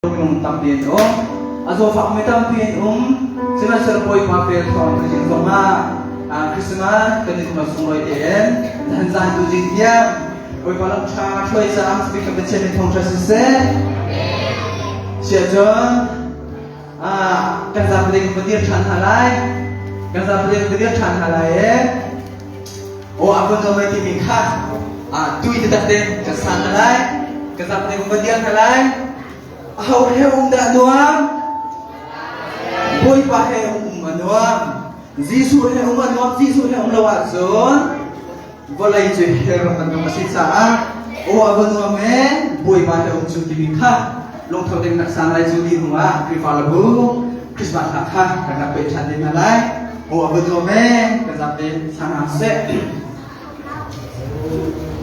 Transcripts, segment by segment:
yung tampin aso fa may tampin sila sir boy papel thong jing thonga Christmas kanit masungoi en dan zan tu jing dia boy palang cha choi sa am speak of the chen thong tra se sia jon kan za pling pedir chan halai kan za pling pedir chan halai abang no mai ti mi kha tui te te ka san halai kan za pling pedir halai hau he da nuam boy pa he nuam jisu he nuam jisu he lawa zon bolai je he ram no masin sa abang no me boy pa he chu ti mi kha long thau ding nak sang lai chu di hua kri fa la bu Christmas kha kha kana pe chan din lai abang no me ka za pe sana se Oi,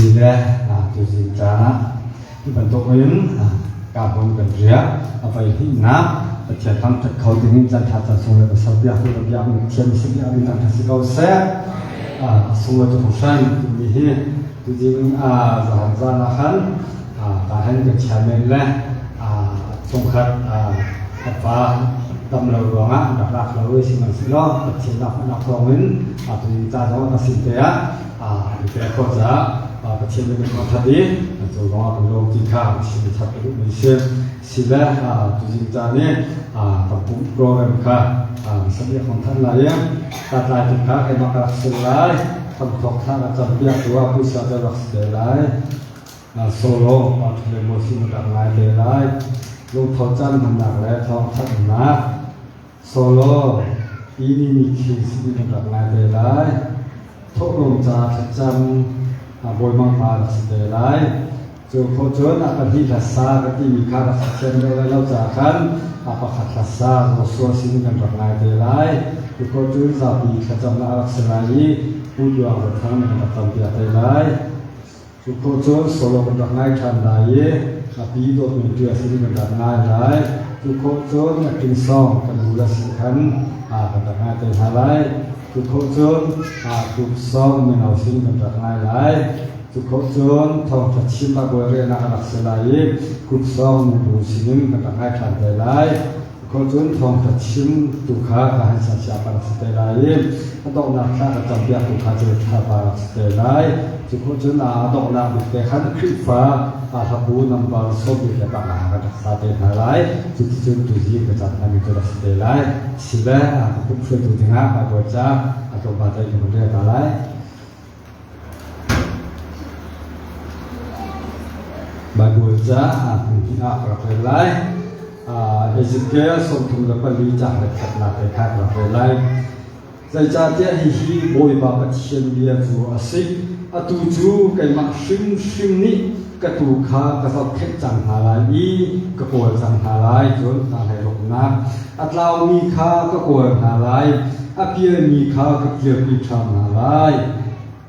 sila tu jana dibentuk ini kabun kerja apa ini percayaan kau dengan jasa semua besar biar tiada segi abang kasih kau saya semua tu husan ini tu jing zanakan tahan kecamen lah tongkat apa tamlau ruangan dak lalu siman silo percayaan nak pengin tu jasa kasih dia dia kerja percayaan dengan tadi tu orang belum tinggal sini tapi masih sila tu jing ni pun program ka misalnya konten lain kata kita emak selai untuk sana terbiak dua pusat dalam selai solo waktu musim mudah delai lu thojan mendak le thojan nak solo ini mikir sini mudah delai thok jam boy mang delai Joko nak pergi rasa pergi mikar sendiri lalu jakan apa kata rasa rasul sini kan bernai delai joko sapi kacang nak selai pujuang bertang dengan tampil delai joko solo bernai tandai tapi itu media sini bernai delai joko nak pinsong kan gula sikan bernai delai joko kupsong menau sini bernai delai Cukup jon thong thachim ba gore na anak selai kupsong mu sinin katang kan delai cukup jon thong thachim tukha ka han sa siapa selai atau nak ka tambia tukha je thaba selai cukup jon atau nak bukti kan krifa atapu number sobi ke ba ka sa delai cukup jon tuji ke jatan itu selai sila aku pun tu dengar ba baca atau baca kemudian delai bagulja pihak rafelai Ezekiel sontum dapat licah dekat pihak rafelai saya jadi hihi boy bapak cian dia tu asik atuju kai mak sim ni ketuka kasau kecang halai kekuat sang halai jun halai rokna atlau mika kekuat halai apia mika kekir pitam halai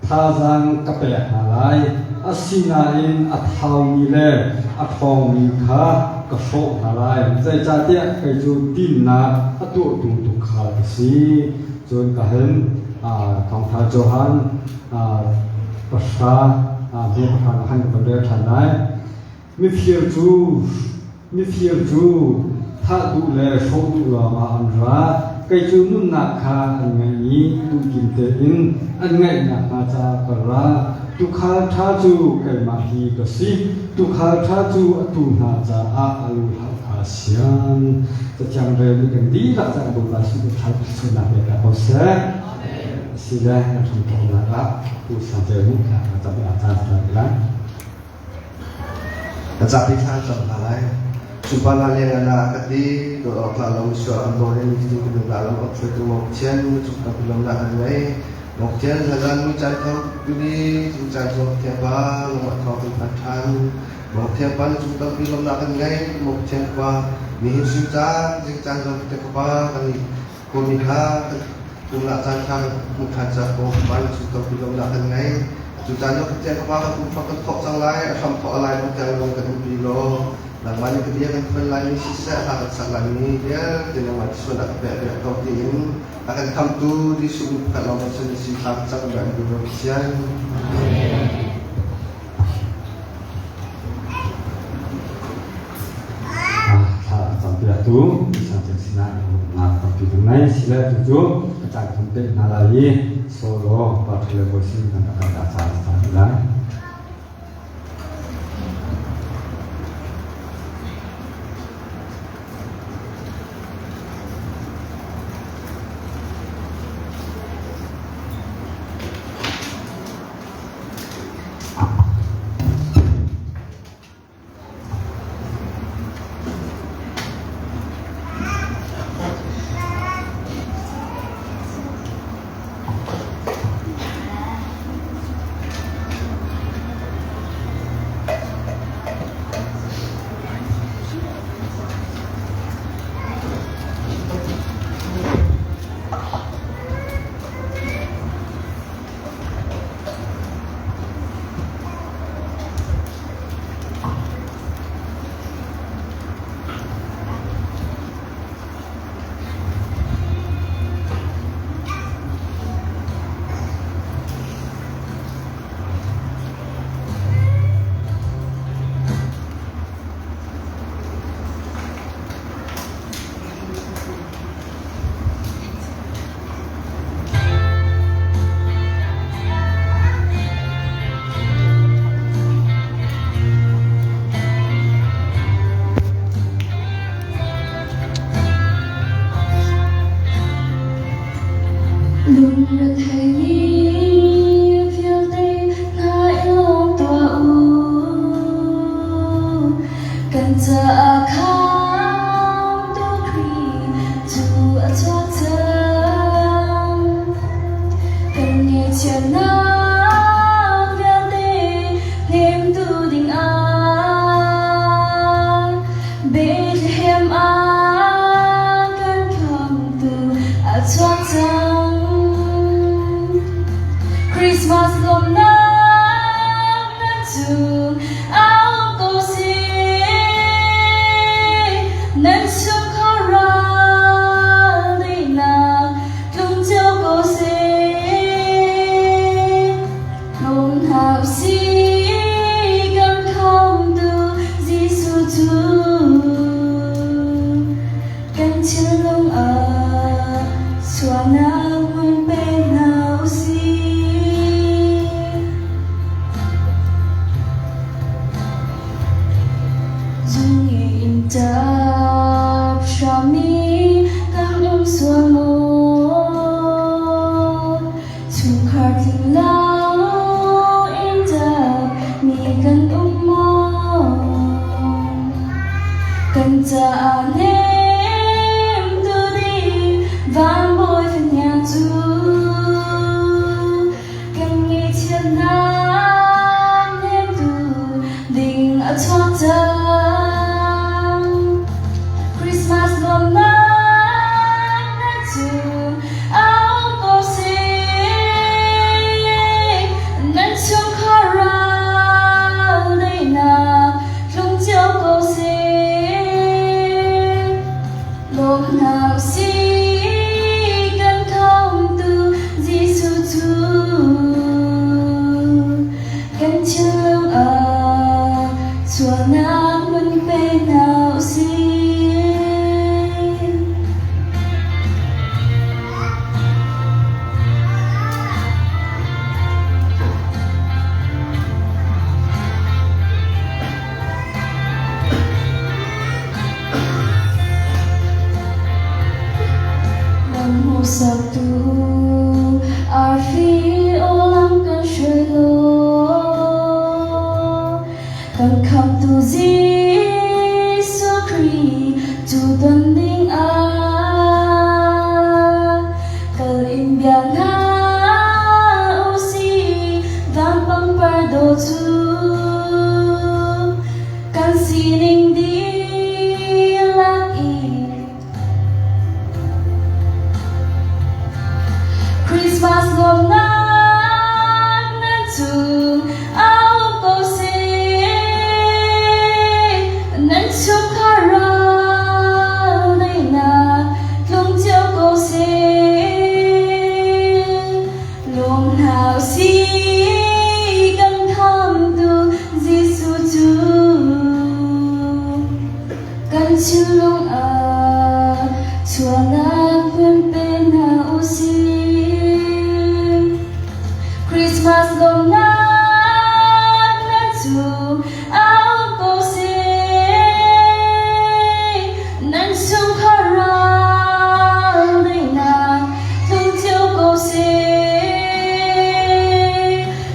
thazang kapek halai asinain athau nile athong nikha kasok halai zai cha tia kai chu tin na atu tu kha si chon ka hen thong tha johan pasha be kha han ka de thanai mi phier chu tha du le so du la ma an ra kai chu nun na kha an ngai tu kin te in an ngai na ma cha ka ra tukal taju kai mahi kasi tukal taju atu na ja alu asian sejam dari ganti tak jangan buat sudah harus sudah beda proses sila yang sudah lara usaha jemu tapi atas dalam tapi saya lain supaya yang anak keti doa kalau usaha antonin itu kedua dalam waktu itu mau cian cukup belum nak anai Mungkin jalan mencantum ini mencantum tiapa lemak kau tempatan mungkin pan juga belum nak kenai mungkin apa nih sudah mencantum tiapa kali kuliah kumla cantam bukan jatuh pan juga belum nak kenai Jutanya kerja kepada kumpulan kok sanglai sampai lain macam orang kedua bilo dan banyak dia kan pelai sisa akan salami dia dengan macam sudah kerja kau ini akan kamu di sumber kalau macam si harta dan kebersihan. Sampai itu bisa tersinar nak pergi tunai sila 7 kecak tempat nalai Solo pada musim dan acara tahunan. chung áo cô si nên chung khó ra đi nàng lung châu cô si nôn hào si gần không tu Giêsu chung gần chân lung xóa nào muốn bên nào si dung im tập cho mi căng xóa một chung khát tình lao im tập mi căng mong căng ta nem tu đi vang bôi phần nhà du căng nghe thiên nam nem tu đình ở thoát ta Christmas gom nắng nắng chung áo cô si nắng chung khó rau đây nà lung chiếu cô si lúc nào si gần không tu Giêsu chung gần chân xóa nắng vẫn bên nào si Hồ sập tu ar phi ô lăng cần chơi lô cần không tu Giêsu Christ tu tuần đinh cần im biang ha osi vang bang pardo tu cần sining di langit Christmas gom nắng nắng chung áo cô si nắng chung khó rau đây nà lung chiếu cô si lúc nào si gần thăm tu Giêsu chung gần chung lung chùa nắng vẫn bên nào si Christmas gom nắng nắng chung áo cô si nắng chung khó rau đây nà lung chiếu cô si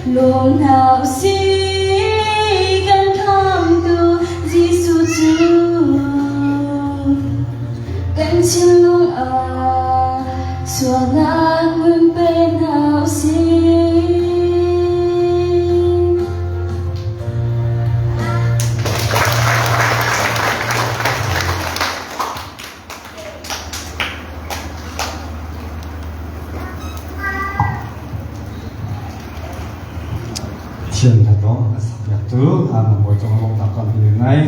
lúc nào si gần thăm tu Giêsu chung gần chân lung xóa nắng vẫn bên nào si Thiên thật đó sắp nhập tứ một buổi trong lúc tập con thì ngay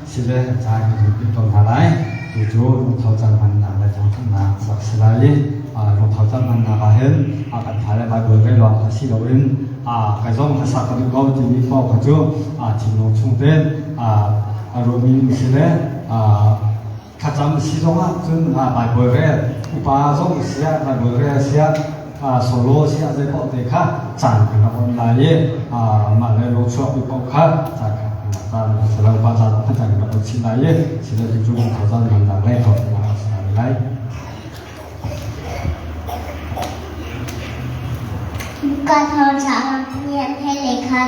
xin lễ trai của chúng tôi hà lái từ chú lúc thâu chân mình là trong thân là sắp xí lại lúc thâu chân mình là hên cần phải là bài bữa cái loạt xí đầu in cái giống cái sạc cái câu thì mình bao cái chú chỉ nó chung tên rồi mình xí lễ các trăm xí giống chung bài bữa cái ba giống xí bài bữa cái xí solo xí dây bộ thì khác chẳng cái nó còn lại mà lấy lô chuột bị bộ khác chẳng ta sẽ làm bao giờ cũng chẳng cái nó xin lại xin là chúng ta thảo ra mình làm lên rồi là lấyการทำฉากเรียนให้เลขา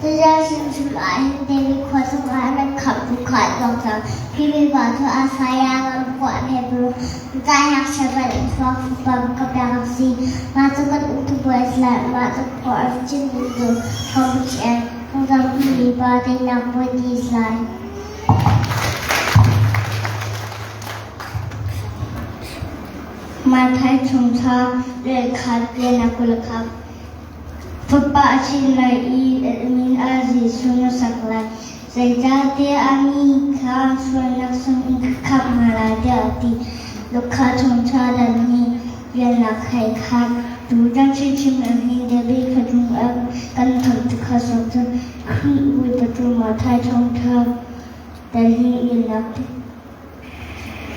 จะได้ชิมชุดหลายเดวิควรสมัยมันขับทุกขาดลองจากพี่วิบัติอาศัยงานกว่าให้บรูใจหักเชื่อเป็นฟังฟังกับดาวซีมาจากกันอุตุบวยสลัดมาจากขวานจินดูทอมเชนคงจำพี่วิบัตินำวันดีสไลด์มาไทยชุมชาเรียนขาดเรียนนักกุลครับPapa Achin Lai Eid Min Aziz Yesus saklai sejati ani kha suanak sung khap maladati lokha thongcha dani yana khai kha dujan chichim ani debi khadung ab kan thot kha sot khi ui patu ma thai thongcha dali yana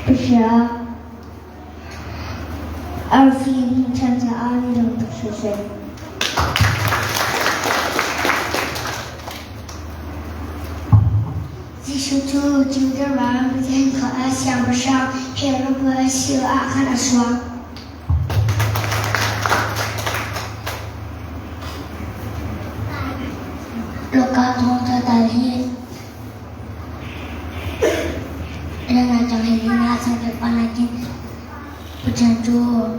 pisha arfi chancha ani dong tukse Jisu tu juga ram yang keas yang besar hero berhasil akan aswang. Loka tongta tadi dan ajang helina sampai panakin berjanju.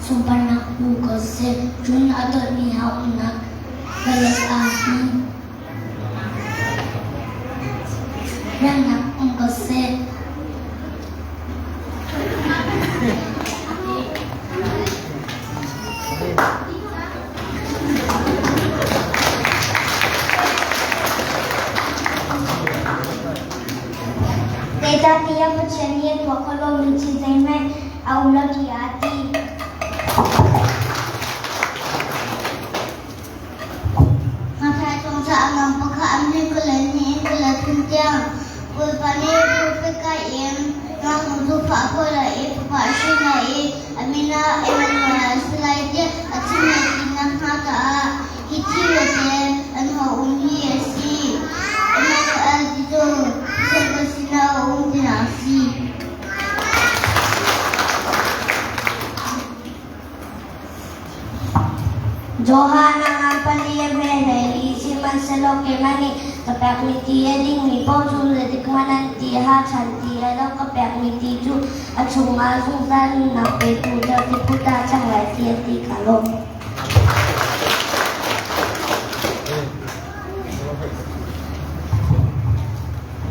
Sumpah aku kose jun atau ni hau nak balas ahli dan nak kose Kita tiap bercerian kalau mencintai mai Allah kiati Masa tungsa amam peka amni kulani kulatun tiang Pulpani pulpeka im Nang lupa pola pa shina amina emanwa selaide atina kinang hata hitiwete anwa yesi emaka aldido sebasina dinasi Johana ngapalia bere isi manselo kemani kapek miti eding mi posul dedik manan tiha chanti elo kapek miti ju acunga sungsan nape tu dari puta cangai tiati kalau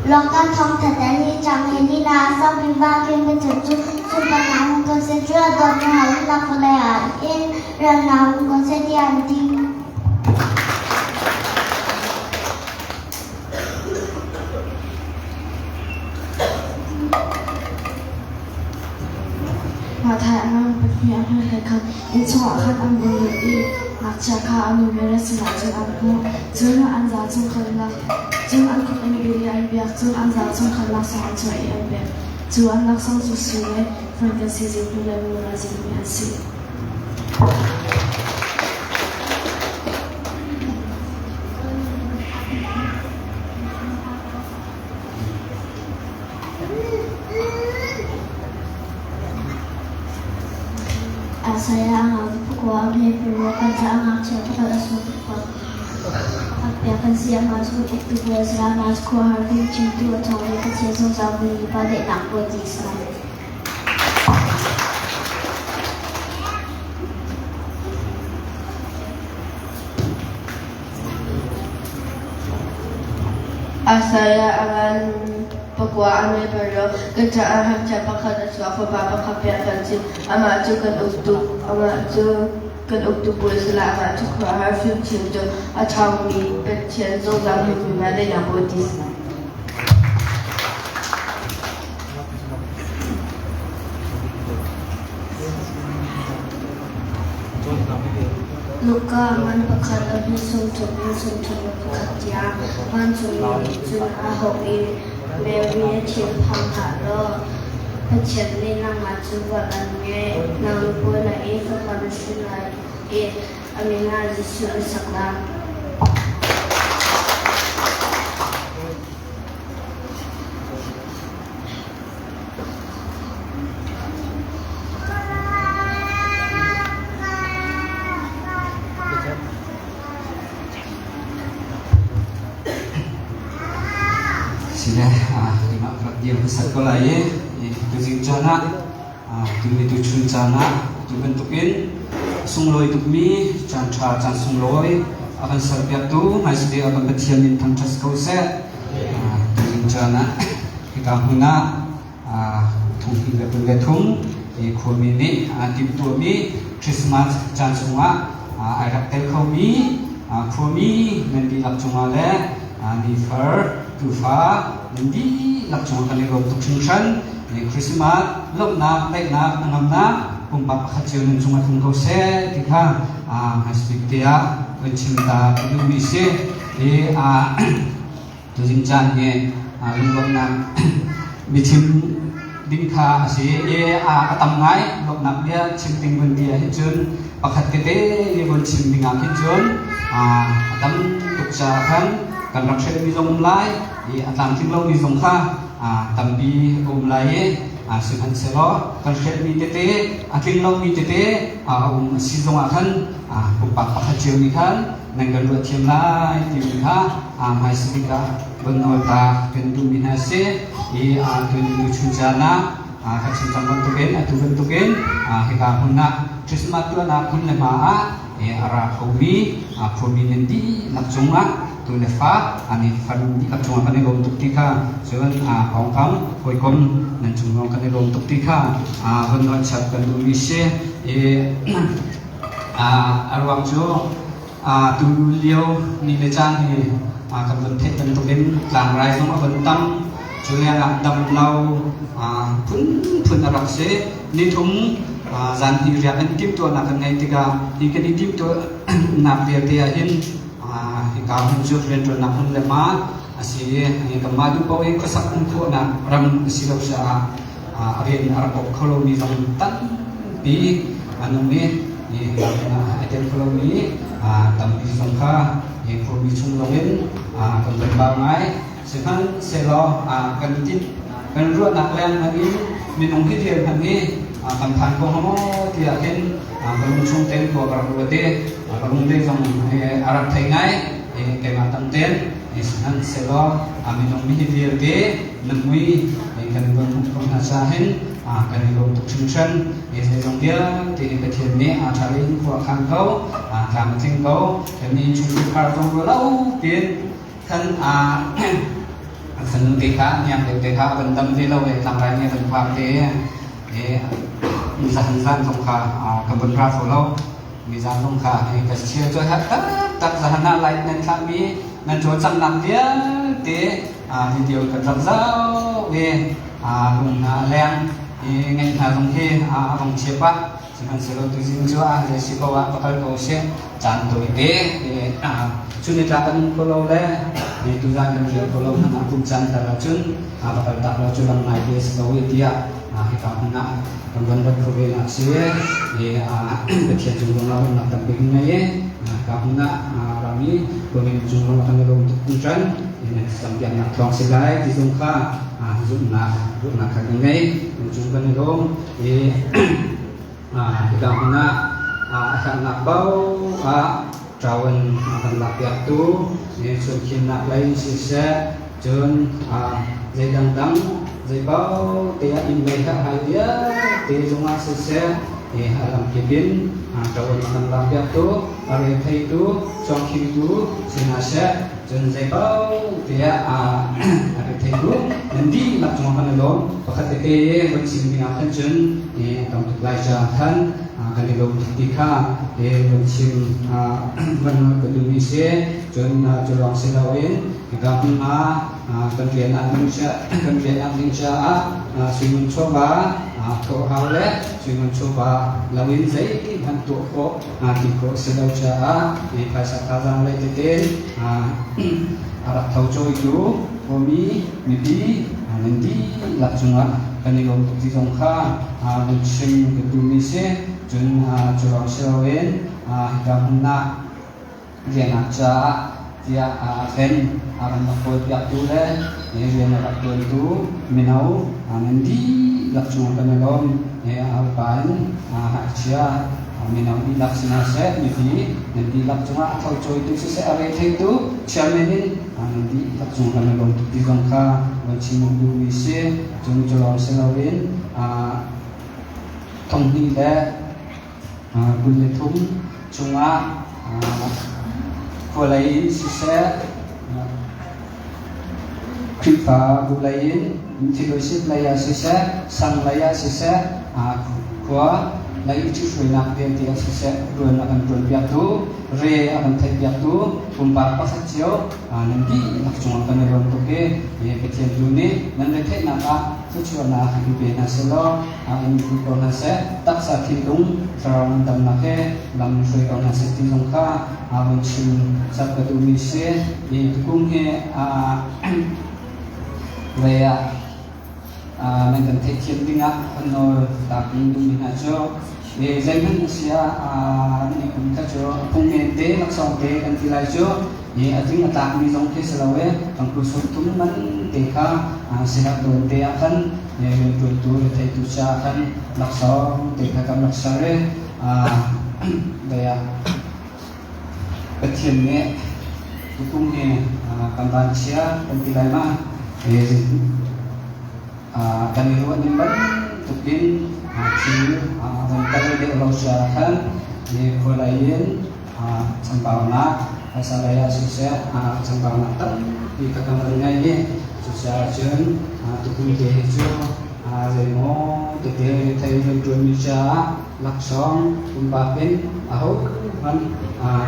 Lokan thong thadani changheni na sa biwa ke me chu sumpah namu ko se jua do me hal la kolaya in ran namu ko se di anti Mathai anam pati anam lekhat in so akhat am boli nak chakha am mere sina chen am ko juna anja chung khala Jung an kut ani biri an biak jung an za chung khala sa an choi an biak ju an nak sang su suwe fantasy jing tu le mura jing mi asi Saya ang pagkuha ni pero kansa ang siya para sa Pagpiakan siya masuk itu buat selama sekolah hari cintu atau mereka sesung sambil pada nak buat Islam. Saya akan pagkuhaan may pero kerjaan hamca pakada suaka papakapiakan si ama kan uktu pula selama cukup harus cinta atau mi bercian zogang hidup mana yang bodis. Luka man pakada busung pekerja man jun ahok Mary Chin Pang Halo Pecen ni nang maju buat ange nang pun lagi kepada sini Amina Jisu Saklam Sudah lima dia besar boleh tujuh jana tujuh tujuh jana tujuh bentukin sungloi tukmi jantra jan sungloi akan serbiak tu masih akan berjamin tangkas kau se tujuh jana kita guna thung hingga bergetung kami ni tim tu mi Christmas jan semua Arab tel kami kami nanti lap cuma le di far tufa nanti lap cuma kali rom tuk singsan Christmas lop na lek na angam na kumpak kacil nun cuma tungkau se tika hasbik dia pencinta Indonesia tu jinjan ye lop na bitim dingka si atam ngai lop na dia cimting bun dia hijun pakat kete dia bun cimting hijun atam tuksa kan raksasa di zong lai atam tinglau di zong kha tambi lai suhan selo kan raksasa di tete tinglau di tete si zong akan kumpak pakajil ni kan nanggal dua tiam lai tiam ha mai sika benol ta kentu minase kentu chujana kacin tambang tugen atu bentugen hika hunna Christmas tu na hun lema ara hobi prominenti lakjunga tu lefa ani fan di lakjunga kane rom tuk tika seven hongkong koikom nan jungong kane rom tuk tika honor chat kan du mise arwang jo tu liu ni le chan ni kan ben phet kan tugen lang rai song ben tam julia nak dam lau pun arak se ni thum zan ti ria kan tim to na kan ngai tiga ni kan tim to na dia dia hin ka hun ju ren to na hun le ma asi ni ka ma du po ko sak kun ko na ram si lo sa ren ar ko kholo ni zam tan pi anu ni ni na aten kholo ni tam pi song kha ni ko bi chung lo wen kan ben ba ngai sekan selo kan tin kan ruat nak len hari minung hidir hari kan than ko homo dia ken kan chung ten ko kar ru de kan de jong arab thai ngai ke ma tam ten sekan selo minung hidir de nemui kan ban ko na sa hen kan ro tuk chung chan se jong dia te ke thien ne thalin ko khang ko kam thing ko ni chung kar tong ro lau pin kan sân TK nhạc được TK vận tâm thế lâu để làm bài nghe vận phạm thế để dàn không khả cầm vận ra phổ lâu vì dàn không khả thì cái chia cho hết tất dàn na lại nên tham mi nên chỗ chăm làm thế thế thì điều cần tập giáo về cùng len thì ngay là dòng thế dòng chia bắt chỉ cần sửa đổi dinh dưỡng để sĩ bảo và các cầu sẽ chán tuổi thế để cho nên là kan kalau le di tujuan dan dia kalau nak kumcan darajun bakal tak lo culang naik dia sebagai dia kita nak pembantu program aksi ye betia jumlah lawan nak tampilnya ye kahuna rami pemimpin jumlah kan lo untuk kumcan ini sampai nak tuang selai di sungka nak kagengai jumlah lo ye kita akan nak bau trawan akan lapiat tu ni sukin nak lain sisa jun zai dang zai bau dia imbeha dia dia cuma sisa alam kibin trawan akan lapiat tu hari itu congki tu sinasa jun zai bau dia hari itu nanti nak cuma kan lo pakat ke bersin binatang jun untuk belajar kan kan lo ketika bersin menurut Indonesia jun jorong selawin kita kegiatan Indonesia sudah coba to hale sudah coba lawin zai bentuk ko tiko selawja di pasar kazan lete Arab tauco itu kami midi nanti langsung kan lo untuk disongka bersin Indonesia jun jorong selawin kita hendak dia ngaca dia fen akan makhluk yang tu le dia nak tu itu menau nanti langsung kan lo alpan hacia menau di laksana set nanti langsung atau coy itu sesuai itu cermenin nanti tak cuma kami untuk digangka mencium duise cuma jual selawin tonghi le bulle thum cuma kolai sise kripa bulain intilosi laya sise sang laya sise kwa lai chu sui nak dia dia sise ruan akan ruan biak tu re akan thai biak tu pumpa pasat cio nanti nak cuma kan ruan tu ke ye kecil duni nan le thai naka tu cuma nak hidup na selo ini tu na se tak sakit tung sarang dam nak ke lam sui kau na se ti tung ka mencim sat kedumi se ye tukung he laya nanti tekil dinga ano tapin dumina jo zaman Asia ni pun kajo pungmente laksong kan tilai jo ating atak ni jong ke selawe ang kusut man teka sihat don te akan tu te tu cha akan laksong teka kam laksare daya kecil ne hukum ne pembancia kan tilai mah kami ruat nimban tukin hasil mentari di usahakan di kolain sembawna asalaya susah sembawna tan di kekamarnya ini susah jen tukin keju remo tete tete Indonesia laksong kumpapin ahok kan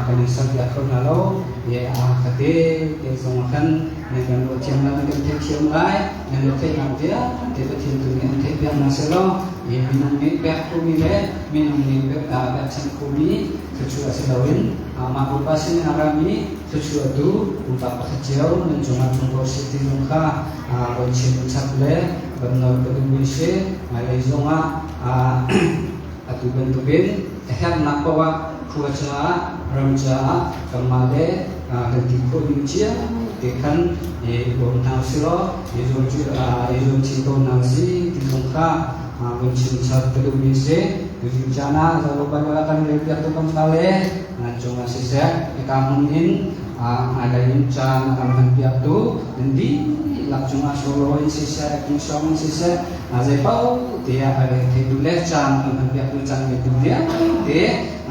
kanisan diakon halo ya kate kesomakan dengan ujian lalu kita cium lai dengan kita nanti kita cium dengan kita biar naselo ya minum ni biar kumi le minum ni biar cangkumi sesuatu selawin mampu pasin arami sesuatu untuk kecil dan cuma tunggu siti muka ujian ucap le benar kedua zonga atu bentukin nak bawa kuaca ramja kemale nanti provinsia dekan ibu nausilo ibu cinta nasi dilungka mencincang kedubise dijana lalu banyakkan lebih atau kembali cuma sisa kamunin ada incang akan piatu nanti cuma soloin sisa kisong sisa azepau dia ada keduleh cang akan piatu cang itu dia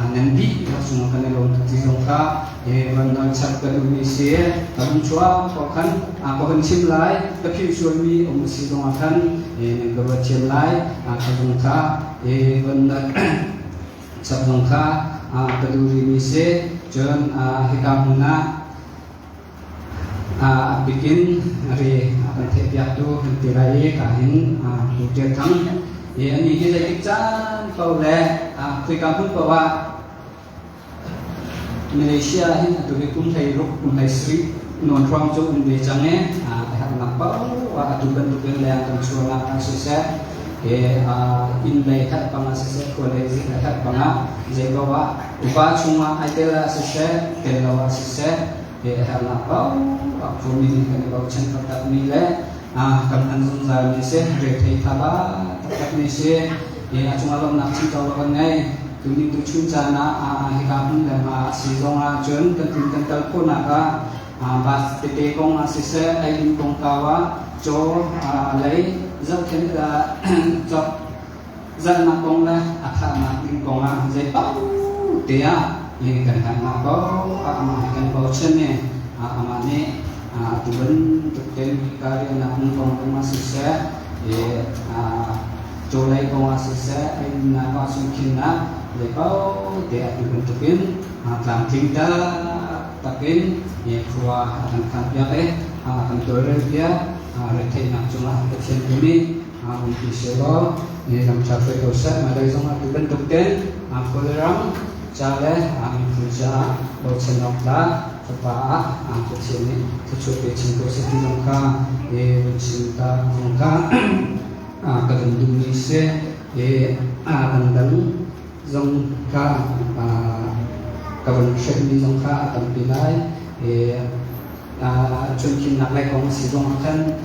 nanti cuma kena untuk dilongka bandar cakap Indonesia tapi cua bahkan simlai tapi suami mesti dongakan negara simlai dilongka bandar sabongka peduli Indonesia jen hikamuna bikin hari akan tiap tu tirai kain hujan tang ini kita kicau kau le kampung bawa Malaysia ini tu hukum Thailand Thai Sri non from jo in becangnya hat napau atu bentuk yang akan suara sisa in lay hat pangasisa kolej hat panga jegawa upa cuma aitela sisa kelawa sisa hat napau kami kan bau cengkat tak nilai kan anzung zalnya sih rete taba tak nilai cuma lo nak cinta orang ni kini tujuh jana hikapun dan si zonga jen tentu pun aga bas tekong asise ayin kong kawa jo lay zau ken da jo zan na kong la akha na tin kong zai pau dia ini kan na bau kan bau chen ne amane tuben tukten karya na kong asise jo lay kong asise ayin na pasukin na lepau dia dibentukin dalam tinggal takin ya kuah akan kampia akan dorong dia retain nak cuma kecil ini untuk selo ini dalam cafe dosa ada yang sama dibentukin kolerang cale kerja dosenok lah sebab kecil ini kecuali cinta setinongka cinta nongka kedendung ise andang dòng ca kawan syekh di dòng ca tampilai chunkin nak lai kong si dong akan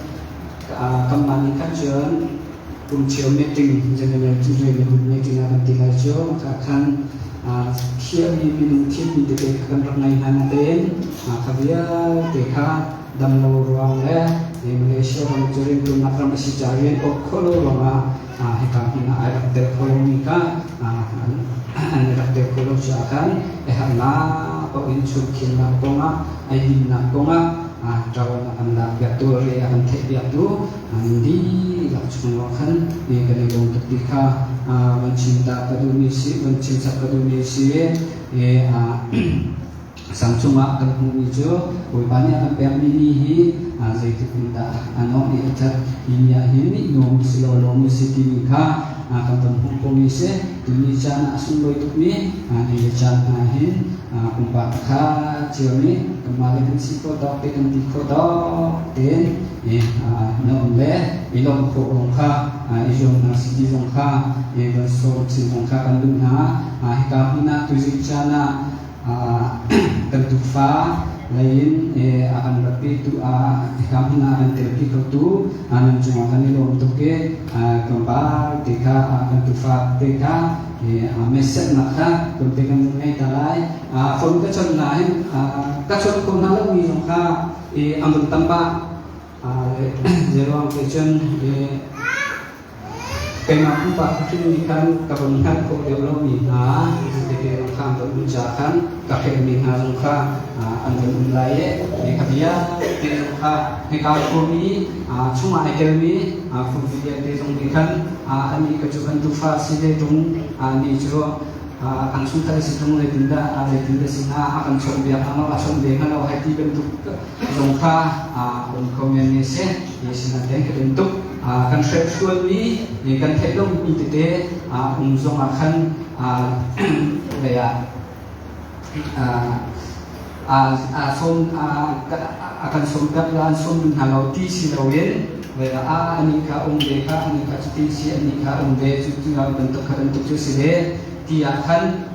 kembali kajian kunci meeting jangan tujuan meeting akan tilai jo maka akan kia minum tim di dekat akan ramai hanaten kabia deka dam lo ruang le Malaysia orang curi belum nak ramai sejarah kok kalau lama hikam ina ayat terkolomika ayat terkolosiakan na kok insukin na konga ayin na konga cawan akan nak gatur akan tek tu di laksanakan di kenegong ketika mencinta kedunisi mencinta kedunisi Samsung akan mengujo, banyak akan pemilihi, itu kita ano diajar ini ngomong silolong sikimika akan tempuh komisi Indonesia asal itu ni diajar nahin umpatha ciumi kemarin si kota pekan di kota den nomle ilong korongka ijong nasi dijongka bersor dijongka kandungna hikapina tuzicana tentufa lain akan berarti itu kami akan terpikir tu akan cuma akan itu untuk kembali jika tentufa jika mesej maka ketika mengenai talai form kecil lain kecil pun halau ni maka ambil tempat jeruang kecil Kema empat kini-kan kabungan ko developi jadi rangka berusahakan kakek minha rangka anggap mulai dia rangka hekapuni cuma ekonomi fungsi dia rangkan ani kejukan tufa sih dong ani jero akan suka situng letinda sina akan sobiak amal asal dengan awal hati bentuk rangka komunikasi sina dia bentuk kan seksual ni kan telong itu umzong akan akan sombat langsung halauti silawin anika umdeka anika cuti anika umde cuti bentuk sile tiakan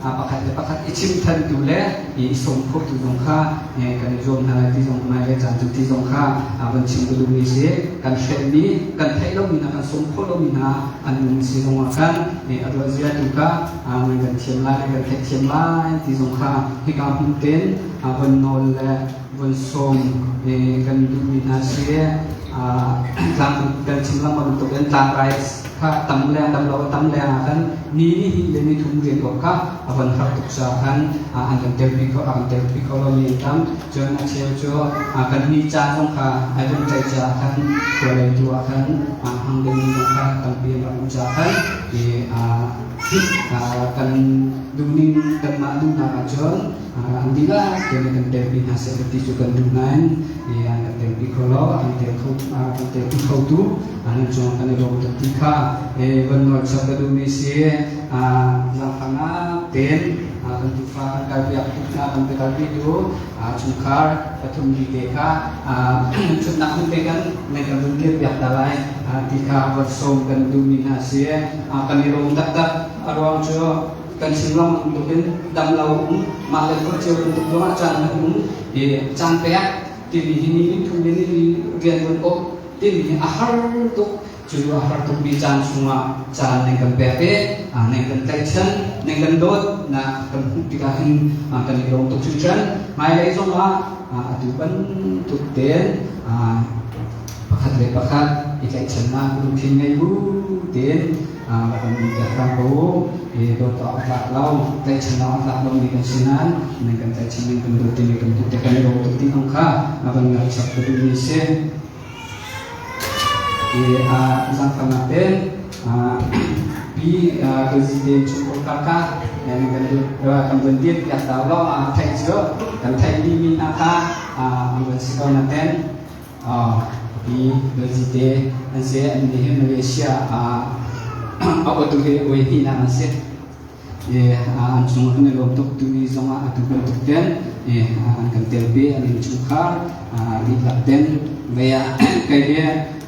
pakat icim tan dule i songkok tu dongka kan jom halati jom mai jantu ti dongka bencing dulu isi kan sheni kan thailo mina kan songkolo mina an si dongakan adwa zia duka kan thiamlai ti dongka hikam punten abon nol bon som kan dulu mina si kan cimlang bentuk dan tangrais tamlea akan ni tumbuhin koka akan hartuk sahan akan terpikir kalau hitam jangan acio akan nicang ka akan jajakan boleh itu akan hangden ka tapi mengusahakan akan duning dan madu narajon andila dengan terpikir hasil juga dunan akan terpikir kalau akan terpikir tu akan cuma kan itu ketika benua sabda Indonesia langsana ten tentufa kali aktifna kali itu cungkar patung di deka cunnak mentekan mereka bendir biak dalai tika bersom dan dominasi akan dirong tak ruang jo kan silang untukin dam laung malek kerja untuk doa can canpeak ini rian bentuk ini ahar untuk juru ahar untuk bicara semua cara nengkan PP, nengkan tension, nengkan dot, nah dikahin akan dirong untuk cucian, mai itu mah aduban untuk den, pakat ikai cina rutin ibu den, akan dikerang bau, dot akhlak lau, ikai cina akhlak lau nengkan sinan, nengkan tension nengkan rutin nengkan untuk tekan dirong untuk tinongka, akan ngasak Indonesia. Isang kanatin bi presiden cukup kakak yang kedua kemudian ya tahu Thaijo dan Thai di Minaka mensikau naten di presiden Asia di Malaysia apa tu ke WP nama sih semua ini untuk tulis sama atau bentuk dan akan terbi ada cukar di kapten bayar kayak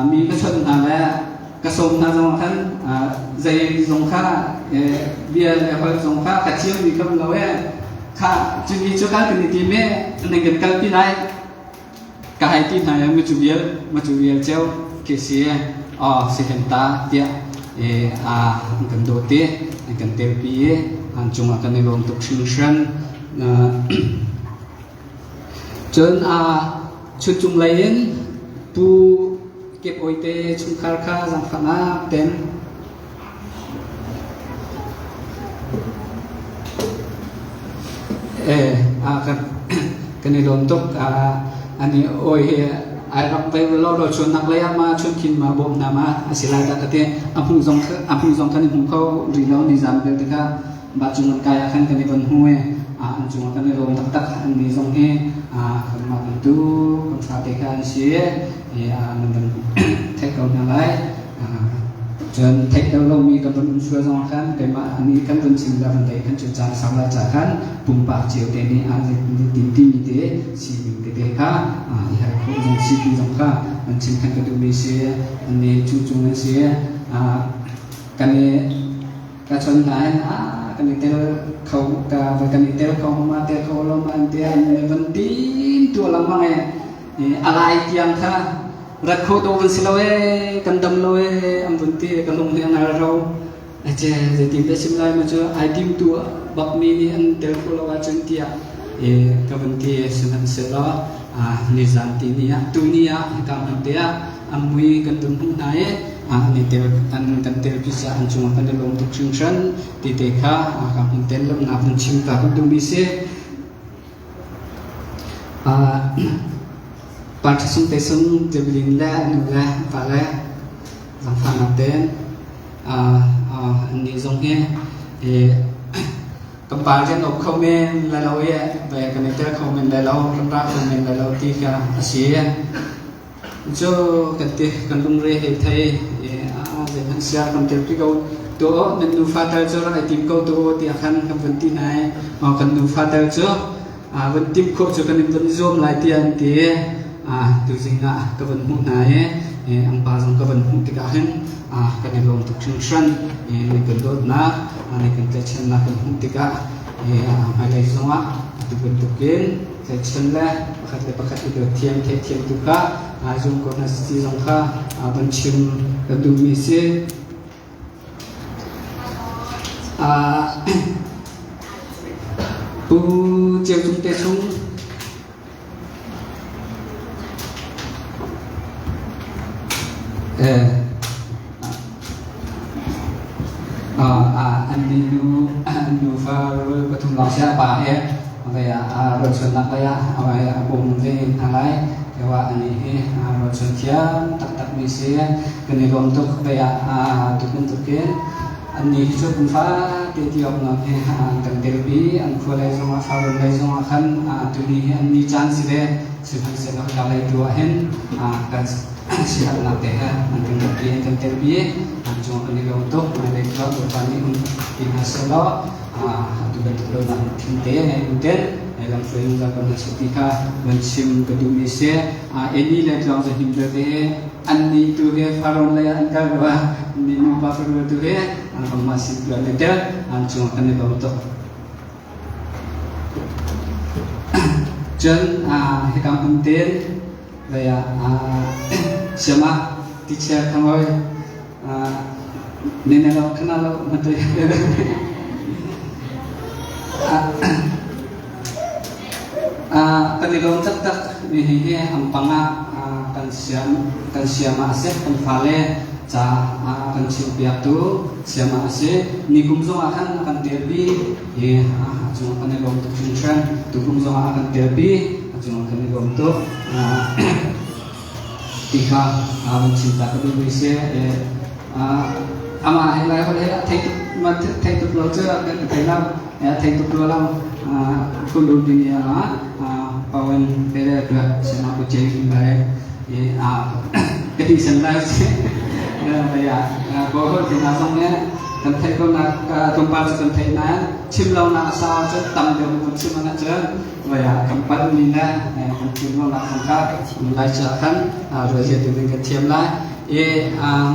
mi kesan ada kesom nazong kan zai zongka biar apa zongka kecil di kam lawe ka jadi cukar kini time dengan kalpi naik kahai tin hanya mucubial jauh kesi sehenta dia kendote kenterpi ancung akan untuk solution jen ชุดจุงไลน์ปูเก็บโอยเตชุมคาร์คาจังขนาเต็มกันในลมตกอันนี้โอ้ยไอ้รับไปเราชวนนักเลี้ยมาชวนกินมาบ่มนามาสิลายตะกะเตอัมพุงซองท่านผมเขาดีแล้วนิจามเดินตะกะบาจุงกายขันกันในบนห้วยอันจุงกันในลมตักอันนี้ซองเฮขันมาเป็นตู้คนสาเตกันเสียมันเป็นเทคเอาอะไรจนเทคเรามีกันเป็นช่วยซองขันแต่มาอันนี้กันเป็นสิ่งแบบไหนขันจุดจางสำหรับจากขันปุ่มปากเจียวเตนี้อันนี้ติมมีเตสีมีเตค่ะอีกให้คนยังสีดีสองค่ะมันชิมขันกันดูมีเสียอันนี้จุงเสียกันนี้กระชนไหนกันนี้เตลเขากันนี้เตลเขามาเตลเขาลงมาเตลในวันที่ตัวลำบากอะไรyangค่ะรักโคตรวันสิลาวกันดำลาวอันวันที่กันลงที่อันเราอาจจะทีมเดชิมไลมาเจอไอทีมตัวบักมีอันเตลเขาลาวจังที่กันวันที่สนับสนุนนิสันที่นี่ตัวนี้กันวันที่อันมุยกันดำหุ่นไหนนี่เตลกันเตลพิจารณาจุงกันลงทุกชิ้นชั้นที่เตะค่ะกันวันเตลนับเป็นชิมตากันดูมิเซ่pada sung jebelin la nula pala zamfana ten ni zong he kampajan of komen la law ye ba connector komen la law ra komen la law ti ka asia jo katte kanlung re he thai je han sia kam tel pi go to nan nu fatal jo ra tim ko to ti akhan kam vanti nai ma kan nu fatal jo van tim ko jo kan van zom lai ti an ti tu zinga kawan mu nai ang pasang kawan mu tika hen kan ilom tuk chungsan ni kendot na ni kentechen na kan mu tika malai songa tu bentukin section la pakat itu tiang tuka zum ko na sti zongka benchim kadu misi pu jeu tung te sung anh nu pha cái thùng lò xe bà em về rồi xuân nặng đây về bùng về hàng lái cáiว่าanh ấy rồi xuân kia tak mi xe cái này gồm tục về tục kia anh ấy cho cũng pha thì ông nó thì cần therapy anh khôi lại trong pha rồi lại trong khăn tụi đi anh đi chán gì đấy sự thành sẽ nó lại đùa hen cái sihat nak teh nanti mungkin kan terbiye cuma ini untuk mereka bertani di hasilnya tu betul nak kinte uten dalam film dalam setika mencium kedumise ini lah dalam sehim teh ani tu he faron lah angka bahwa ini nampak perlu tu he masih berada cuma kan untuk jen hikam penting Daya siapa teacher kamu nenek lo kenal lo menteri penilaian tetap ini ampanga kan siapa asih kan vale kan siapa tu siapa asih ni kumzong akan derby cuma penilaian untuk function tu kumzong akan derby cuma penilaian untuk tiga mencinta kedua Indonesia ama helai helai thay tục lo chưa thay lam thay tục lo lam kundu dunia pawan beda dua sama kucing hilai jadi senang sih ya bahwa di nasongnya kan thay ko nak tumpal kan thay na chim lau na sao chứ tầm được một chim mana chứ vậy kampan mina chim lau na kamka lai chakan rồi giờ tụi mình thiêm lại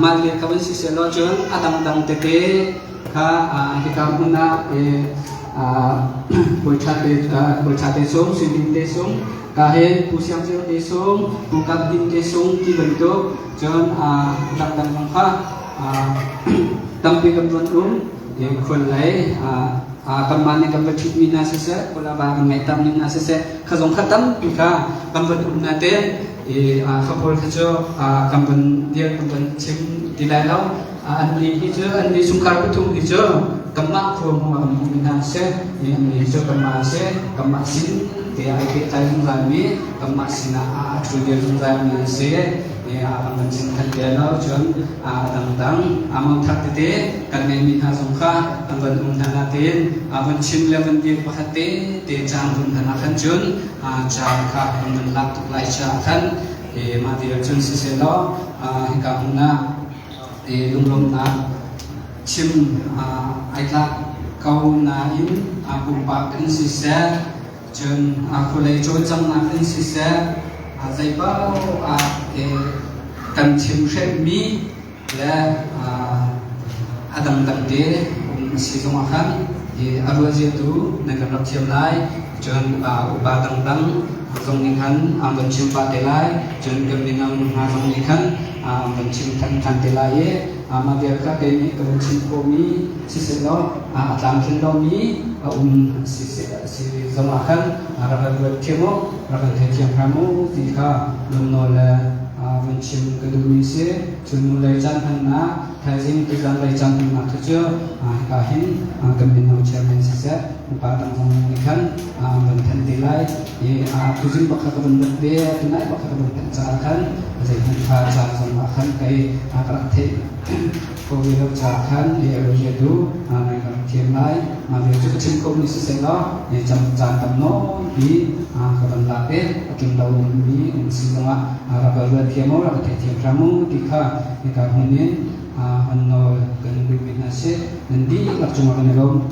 mal lihat kawan si selo jon adang tete ka hikamuna bolchate song sinding te song kahen pusiang sel te song bukan tim te song dibentuk jon dang ka tampi kebuanคนไหล kamane kampathit mina sese pula ba ngai tam ning asese khazong khatam bika kamban unate khapol khacho kamban dia kamban chim dilai lau anli hijo anli sungkar putung hijo kemak ko mina se ini hijo kemak se kemak sin dia ike taing rami kemak sina trudir rami se akan mencintai dia lau jon tentang amang takte kan ini hasungka kan unhanatin akan cimle mendir bahate te jang unhanakan jon jangka menlak tuklai cakan mati jon siselo hingga huna lunglung na cim aila kau na in aku pakai sisa jon aku lagi jojang na sisa zai bao kan chim shet mi la adam tam de si zong akan arwa je tu na kan chim lai jon upa dang dang zong ni kan am chim pa de lai jon gam ni nam ha zong ni kan am chim tan tan de lai ma dia ka ke ni kan chim ko mi si se no atam kin do mi si zong akan ara buat kemo ra kan thiam kamu tika lumnol mencium kedua se cunulai jangan na kazim tujuan lai jangan na tujuh kahin keminau cermin sisa padang mengikan benten dilai tujuh bakal kebentuk dia tunai bakal kebentuk carakan zaitun kacar sama akan kai karakter kowil carakan dia berjadu mereka kiamai mari cukup cingkong ni sisa jam jangan no di kebentuk akim daun ni semua rabar kiamau rabar tiap kamu tika hunin anol kan bibinase nanti cuma kan elom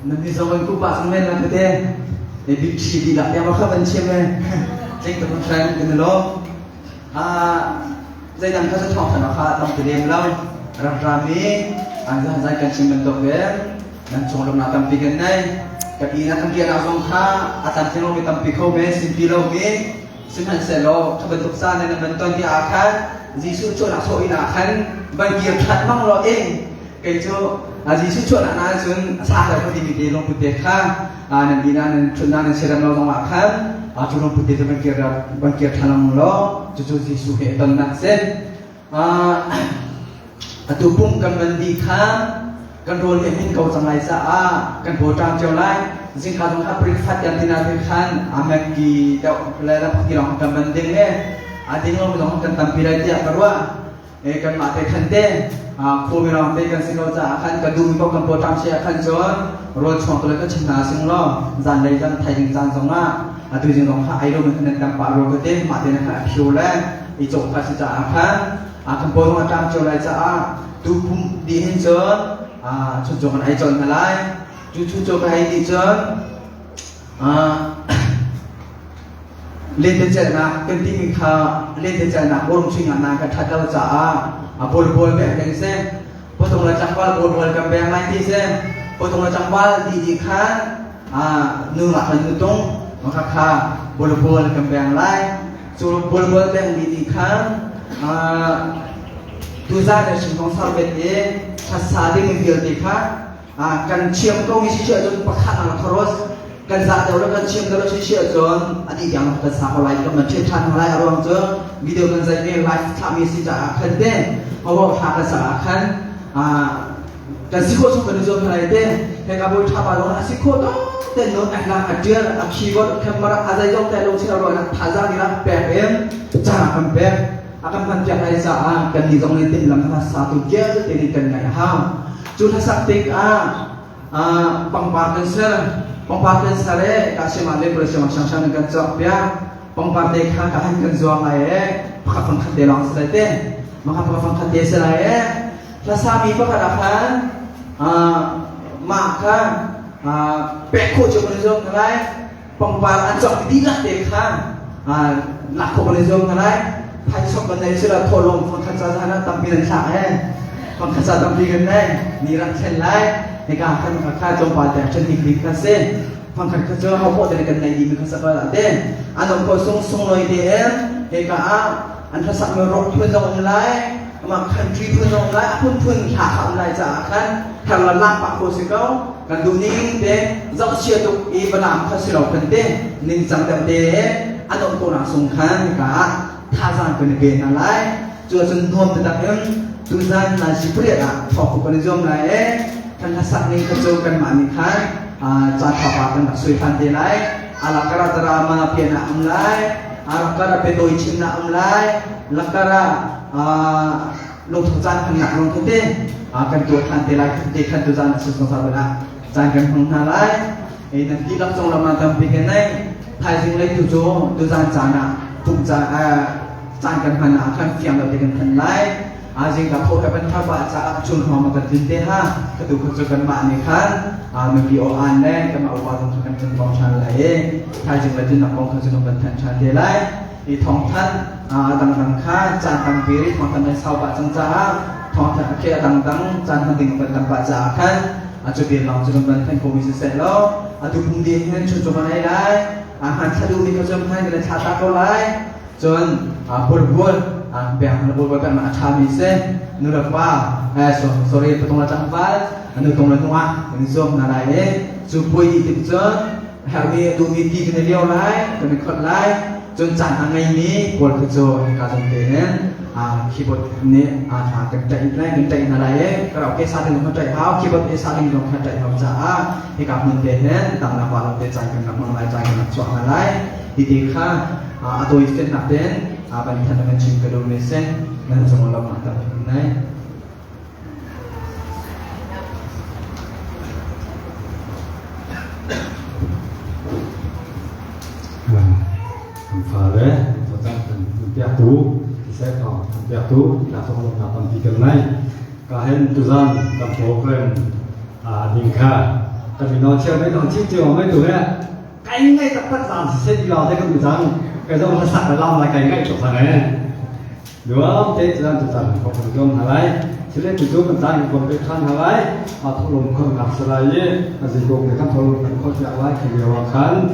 nanti zaman ku pak semen lah kete, lebih sih tidak yang apa bencem cek teman saya kena lo, saya dan kau setok sana kah tam terima lo, rami, anda saya kan cuma bentuk ber, dan cuma lo nak tam pikan nai, tapi nak tam pikan asong kah, atas sini lo tam pikau ber, simpi lo ber, semen selo, bentuk sana dan bentuk dia akan, Yesus cuma nak soi nak akan, bagi kat mang lo kejo Yesus cuma nak cun sah lah putih di long putih kah, nanti nan cuna nan seram lo long akan, cuma putih tu bangkir thalang lo, cucu Yesus ke tanah sen, tu pun kan mandi kah, kan rol emin kau samai sah, kan botang jolai, jing kau tengah privat yang tina kan, amek di dah lelap kirang kan mandi le, ading lo long kan tampil aja perwa, kan mati kante. Kami orang pekan singgah akan kadung kau kan potong saya akan jual road cuma tu lepas cina singgah zan dari zan thai zan zonga tu jeng zonga air lo mungkin nak paru kete mati nak piula ijok kasih akan potong macam jual aja tu pun dihinjau cucuk air jual malai cucuk air dijual lente cina kenting kah lente cina orang singa nak kata aja bol-bol be yang se potong lacak wal bol-bol kambing lain di se potong lacak wal di kan nungak nutung maka bol-bol kambing lain suruh bol-bol be di kan tu zat singkong sarbet ye kasadi ngil di kan kan cium kau isi jon pakat anak terus kan zat dah kan cium dah isi jon adik yang kasah lain kan mencetan lain orang tu video kan saya ni live kami isi tak akan deh awak hak akan dan sikot sudah dijual hari deh hingga boleh capai orang sikot tu dan non akhla hadir keyboard kamera ada jauh telur sih orang taza ni lah PM cara kamper akan panjang hari sah kan di zona itu dalam satu gel jadi kan gaya ham cuma saktik pangparkan ser pengpartai sare kasih malik bersama sang-sang dengan jawabnya pengpartai kah kahan kan zuang ayah pakafan khat delang selate maka pakafan khat deselaya lasami pakadakan maka peko cuma zuang ngalai pengparan jawab dilah dekhan nakko boleh zuang ngalai hai sok bandai sila tolong pengkhat sana tampilan saya pengkhat tampilan nirak selai Eka akan kakak jompa ada cantik kasih, pangkat kerja hapok dari kan lagi mikasa pada den, anam kosong song loi den, eka an hasak merok pun jauh nilai, mak country pun jauh nilai, pun hak nilai jakan, kalau lampak kosikau, kan duning den, jauh sia tu ibadah kasih lau penting, ning jang den, anam ko langsung kan, eka tazan kena gen nilai, jual jentom tetap yang tuzan nasi pria, tok ko jom nilai. Kan hasak ni kecil kan manikan jatuh apa kan sui pantai lai alakara drama piana amlai alakara pedoi cina amlai lakara lungtujan kan nak lungkete akan tuh pantai lai kan tujan sesuatu sabana jangan penghalai nanti langsung lama tampilkan nai thai lai tujan jana tungja jangan mana akan fiang lebih kan lai Azing kapok kapan kaba saat cun hama kerjinte ha ketuk ketukan mak ni kan mesti oan deh kema ubat untuk kan cun chan lai thai jing lajin nak kong cun ban chan de lai di thong than dang kha chan tang piri thong than sau ba chang cha thong than ke dang chan ding ban ba cha kan chu bien long cun ban than komisi se lo tu pung di hen cun cun lai han thadu mi ko jom hai le cha ta ko lai cun bul biar lebih baik nak cami se, nurapa, sorry petong lacang fal, nutong lacang nizom nalai, supaya itu hari dumiti kena liau lai, kena kot lai, jun angai ni, pol kejo kacang tenen, keyboard ni, kentai nalai, kalau kesal dengan kentai hau, keyboard kesal dengan kentai hau cah, hikap tenen, tang nak walau tecai kena mengalai cai kena cuak nalai, ditikah atau istilah nak den. Apa yang kita dengan cinta Indonesia dan semua lama tak mengenai. Fare, tentang tiap tu, saya tahu tiap tu kita semua dapat dikenai. Kahen tujuan dan program dingka. Tapi nongciau mai tu ya. Cái tập sản sẽ đi lo thế cái tujuan. Cái đó là sạch là lại cái chỗ thằng này, đúng không? Thế cho nên chúng ta có phần công hả đấy? Cho nên chúng mình ta cũng có khăn hả đấy? Thu lùng không gặp sự này, dịch vụ người ta thu lùng không có lại khi điều khăn,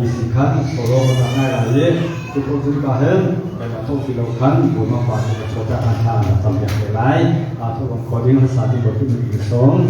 đi xin khăn, số lượng là ngay là gì? Chúng ta hết, cái mà thu phí lùng khăn, buồn mà phải là số lượng ăn hàng là tầm biệt để lại, thu lùng có những sản phẩm của mình sống.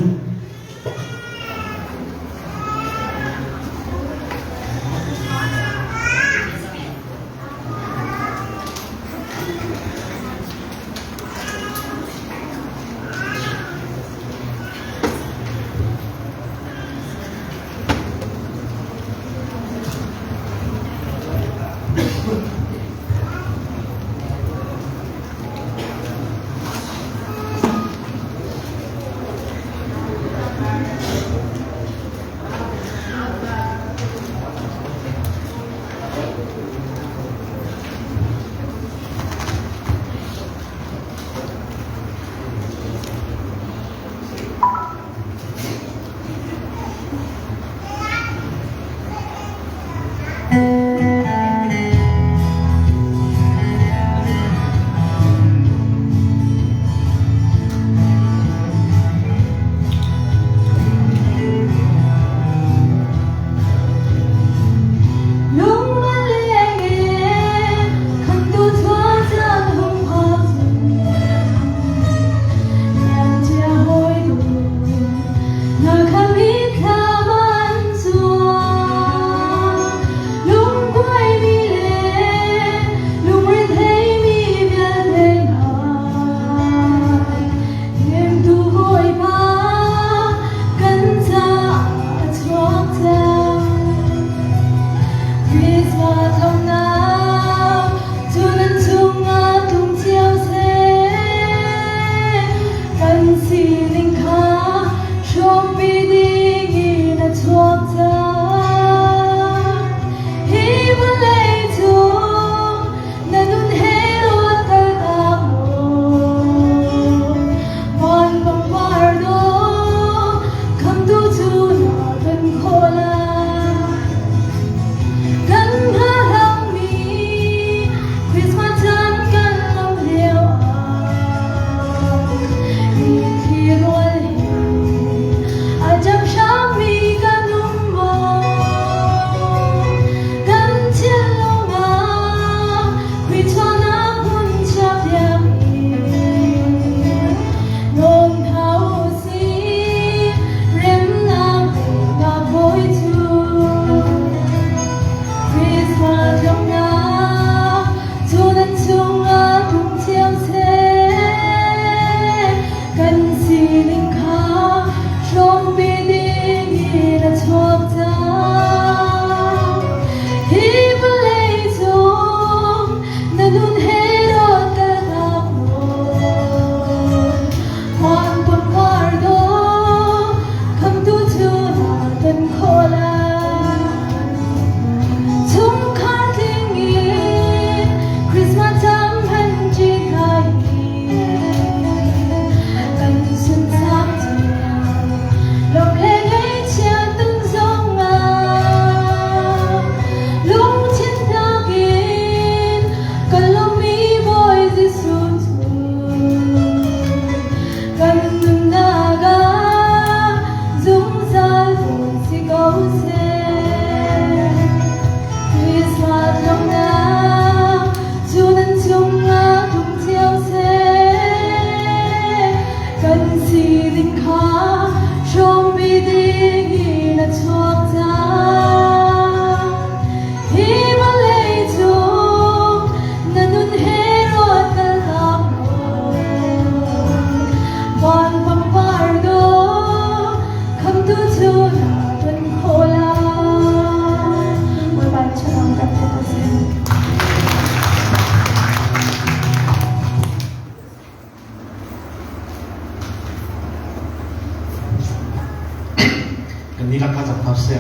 kan ni la ka jam se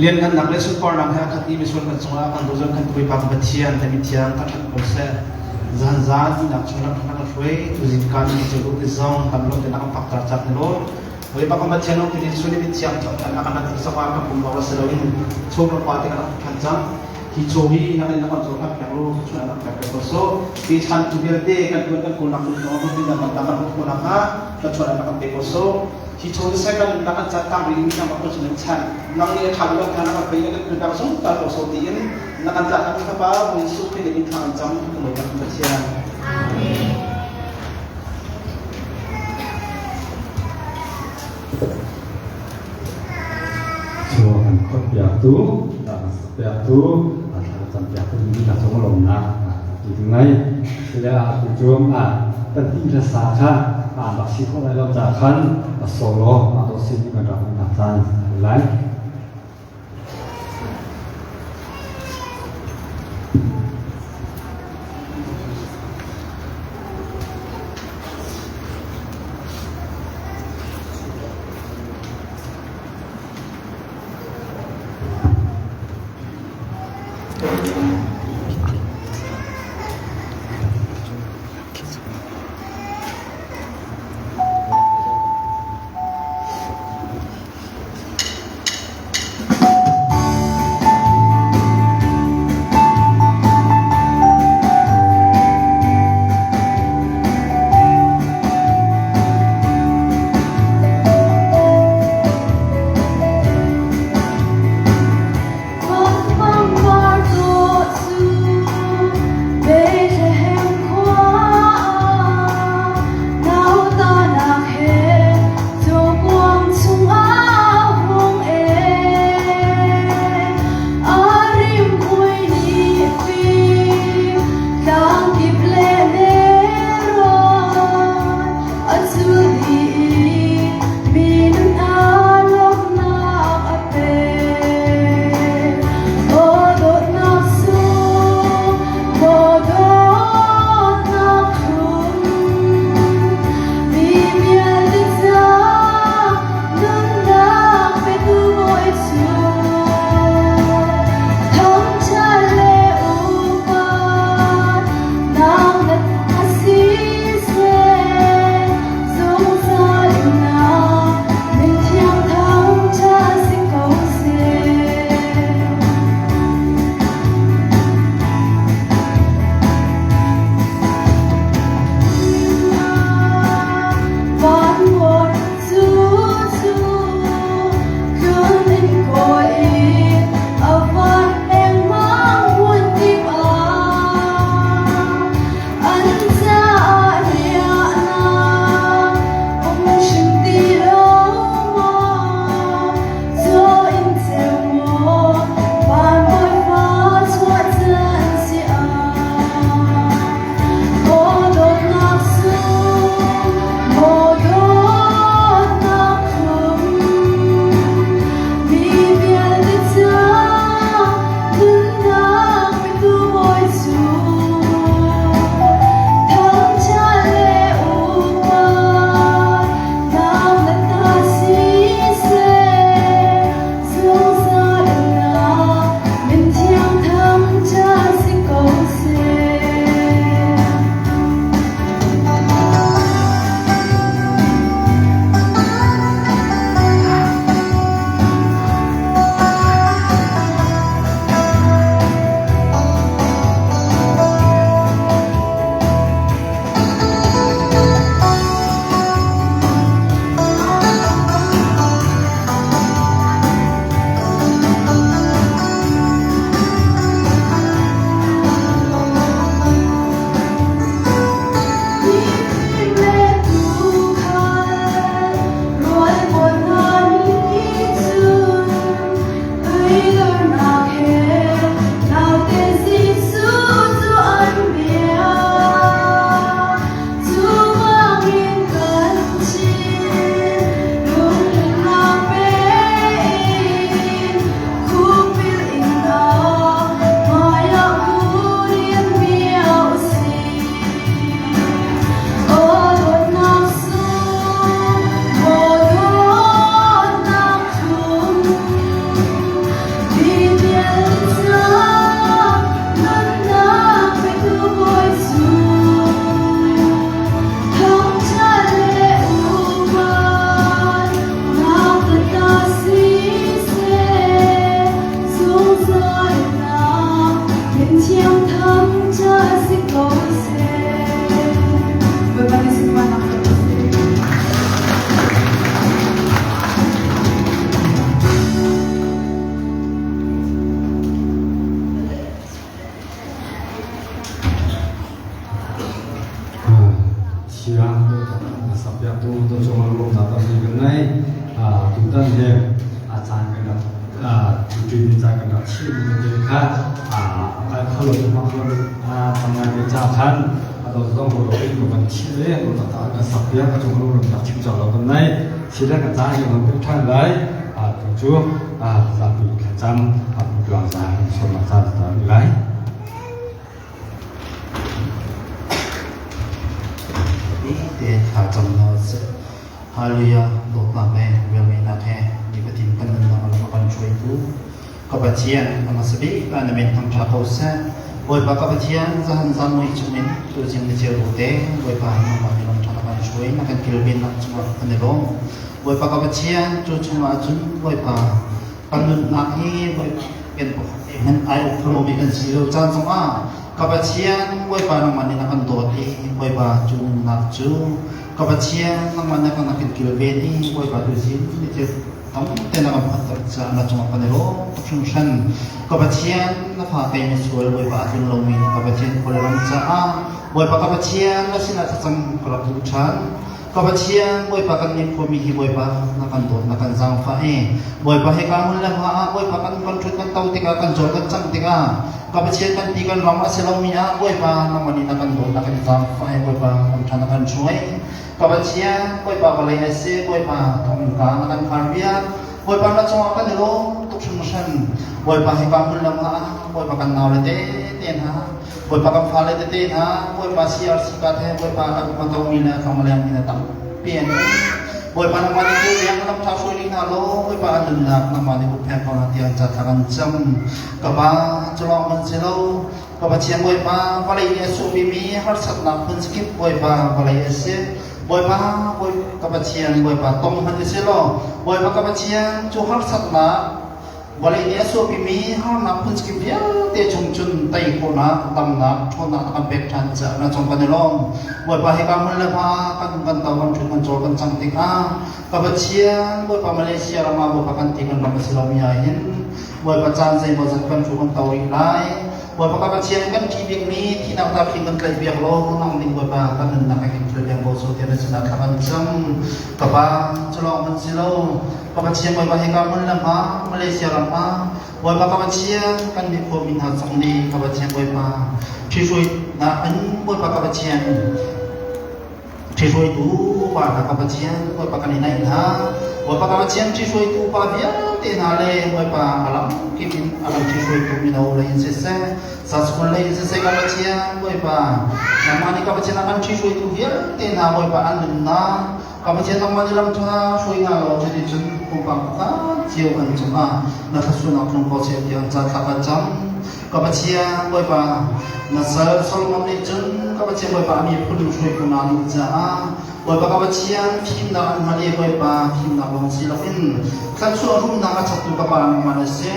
lian kan nak le support nam ha khati mi sun kan chunga kan dozer kan tui pa ba thian ta mi thiam ta thak ko se zan zan ni nak chunga thak na free tu zin kan ni chu ko zong kan lo te nak pak tar chak lo oi pa ba thian no ti su ni mi thiam ta na kan ti sa wa ka pum ba se lo in chu ko pa te kan kan jam hi chu hi na kan chu ka ka lo chu na ka ko so ti san tu ber te kan ko na ko no ti na ta kan ko na ka ta chu na ka pe ko soที่โชว์เซ็กันนักจัดตั้งริมที่มาเป็นส่วนชั้นนักเรียนทำเรื่องการนักไปยังเป็นการส่งต่อโซตีนนักจัดตั้งข้าพเจ้าบริสุทธิ์ในทางจำเหมือนกับเชียร์ Cuman piatu, tak piatu, atau piatu ini tak cuma lomna. Di tengah sila tujuan penting rasakan, masih kau dalam jalan solo atau sini mendapat nafas lain. tu cuma belum dapat dikenai kita ni acara kena cuti kita kena cium mereka kalau cuma tangan dicapan atau orang berdoa bukan cium atau tak ada sapiah cuma belum dapat cium jalan kenai sila kerja yang membutuhkan lain tujuh sapi kacang bulan sehari semua sahaja lain. Ini kacang nasi, halia dokter yang nak di batin kanan orang makan cuy itu, kebajian anak sebi kan main tang cakausan, boleh pakai kebajian zahan zahan cuman tu jeng kecil rute, boleh pakai makan dalam cakapan cuy, nak kilbin nak cuma penerong, boleh pakai kebajian tu cuma ajun, boleh pakai kanun naki, boleh kan air kalau makan silau jangan semua. Kabacian, boy pa nang manin akan doti, boy pa jung nakju. Kabacian nang manin akan nakin kilobeni, boy pa duzin. Itu tamu tenaga patar sa anak cuma panero, function. Kabacian na pakai mesual, boy pa atin lomin. Kabacian kolerang sa boy pa kabacian na sinasasang kalabutan. Kabacian, boy pa kan komihi, boy pa nakan dot nakan zangfa boy pa hekamun lang boy pa kan kontrol kan tau tiga kan jorgan sang tiga. Kabacian kan tiga lama silang miya, boy pa naman nakan dot nakan zangfa boy pa kontrol nakan cuy. Kabacian, boy pa balay ese, boy pa kamungka nakan karbiya, boy pa na cuma kan nilo tuksunusan, boy pa hekamun lang boy pa kan nawlete ten boy pa kan falete ten boy pa siar sikat boy pa kan pantau mina kamalayang mina tam pian boy pa naman itu yang nam tasuli nalo boy pa andun nak naman itu pihak pengertian catakan jam kaba celong mencelo kabacian boy pa balai yesu bimi harsat nak pun skip boy pa balai yesu boy pa boy kabacian boy pa tom hati selo boy pa kabacian cu harsat nak balai yesu bimi har nak pun skip dia te chungchun tai kona tam nak thona tak pek than cha na chong panelong boy pa hekamun le pa kan tawan chun chol kan chang tik kabacian boy pa Malaysia rama boy pa kan tingan rama silamia hin boy pa chan sai mo zat kan chu kan tawi lai boy pa kabacian kan kibik ni tinak ta pingan klai biak lo nang ning boy pa kan nak kan klai yang bo so tiada sinak kan jam kaba cholong man silo kabacian boy pa hekamun le pa Malaysia rama boy pa kabacian kan di ko min ha song ni kabacian boy pa chisui na an boy pa kabacian chisui tu pa kabacian boy pa kanina ina boy pa kabacian chisui tu pa dia te na le boy pa alam kimin alam chisui tu minau le sese sa skul le sese kabacian boy pa namani kabacian akan chisui tu dia te na boy pa an na kabacian namani lam thana sui nga lo jadi jun kupang ka jiu kan cuma na kasun aknong ko se dia za ka jam kabacian boy pa na sal solomon ni jun kabacian boy pa ami pun sui kuna ni za boy pa kabacian phim na an mali boy pa phim na bong silawin kan su rum na ka chatu ka pa manase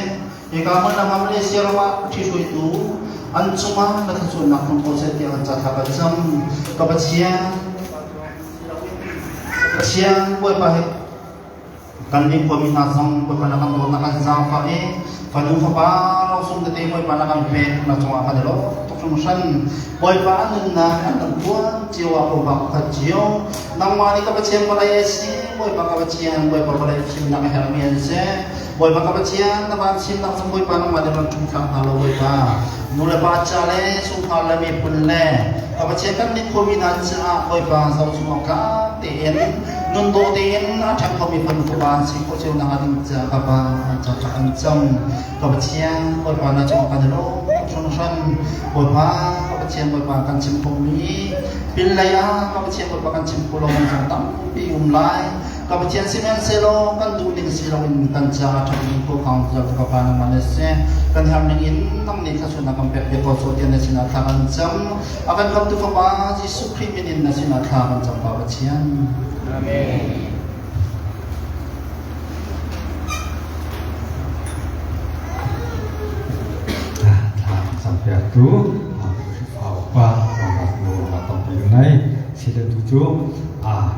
e ka man na Malaysia rama chisui tu an cuma na kasun aknong ko se dia za ka jam kabacian siang boy pa kan ni ko min nasang boy pa nakang do nakang zafa panu fa pa langsung te boy pa nakang pe na chunga ka delo tuksunusan boy pa anun na kan buan jiwa ko ba ka jiyo nang mani ka bacian balai si boy pa ka bacian boy pa balai si na ka hermian se boy pa ka bacian na ba sim na boy pa nang mani ran chungkang halo boy pa nula baca le sungkal le me pun le ka bacian kan ni ko min ansa boy pa sa semua ka ten nundo ten atang kami penutupan si ko ceu nang ading ja kapa cacakan jam kabacian boy pa na cuma kadelo sunusan boy pa kabacian boy pa kan simpumi pilaya kabacian boy pa kan simpulong sang tampi umlai kabacian simen selo kan duling silawin kan ja atang ko kang ja kapa nang manese kan ham ningin nang ni kasuna kan pek de ko so dia na sinatakan jam akan kam tu pa Yesus Kristus na sinatakan jam kabacian. Amin. Sampai itu, apa orang nur atau pilih sila tujuh,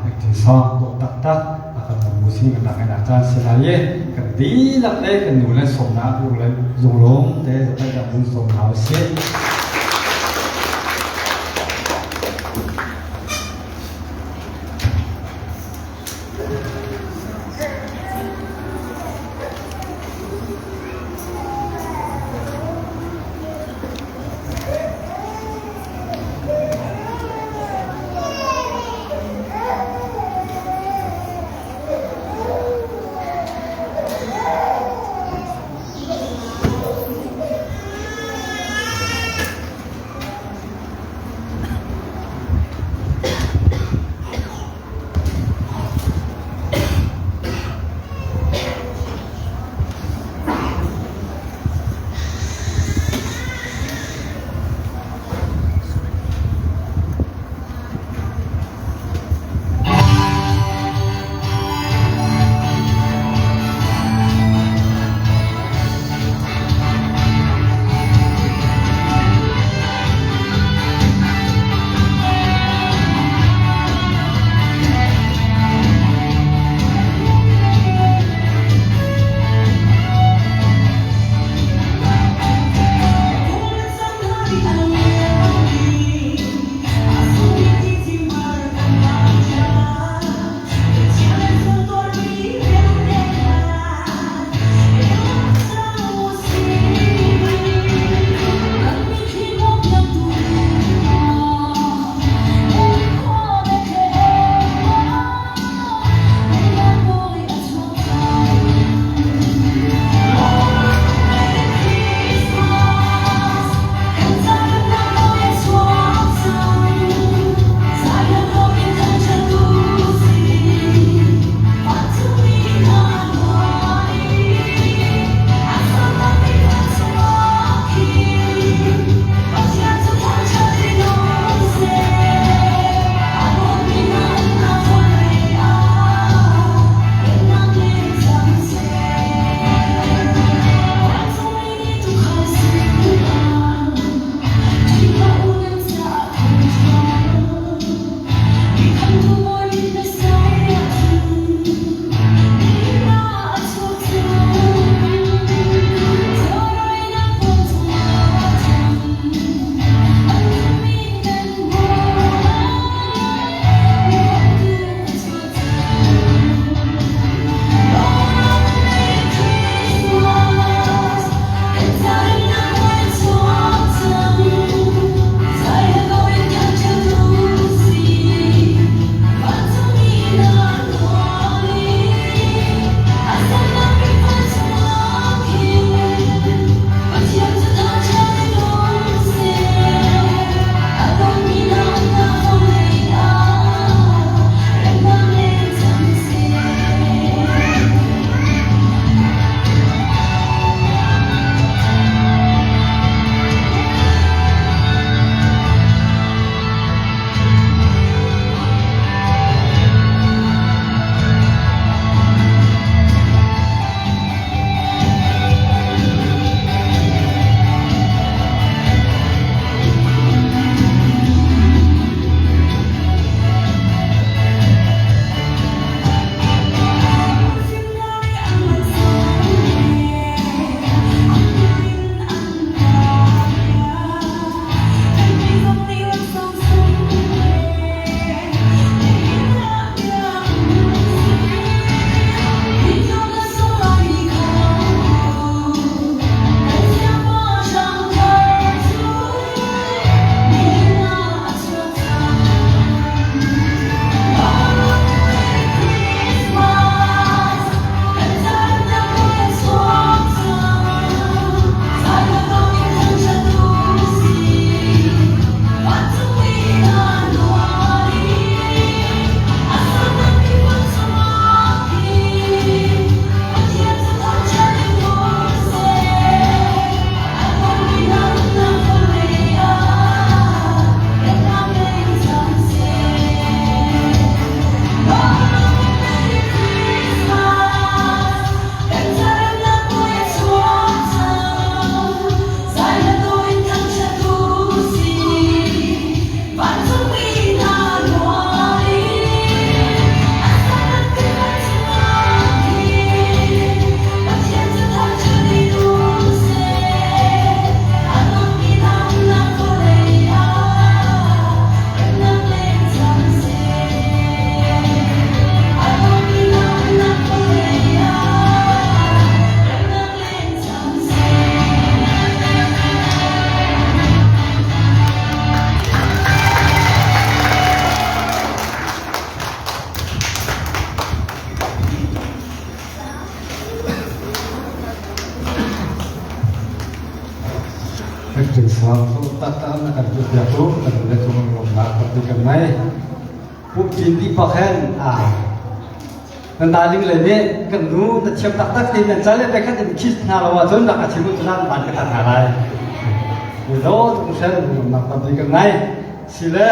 ektisah tak akan memusi kenangan acara selaya ketilak kenulah somna ulai zulong teh sampai dalam somna usia. ถึงสองตัวตัดตามกันจุดเดียวทุกแต่ในตัวลงมาปฏิกันไหมผู้กินที่พอแค่นั่นตาลิงเลยเนี่ยกันนู้นแต่เชื่อมตักตีนั่นจะเล่นไปแค่จะคิดนาเราว่าจนหลักอาชีพจะนั่งมันก็ตัดอะไรอยู่โน้ตตรงเส้นมาปฏิกันไหมสิเล่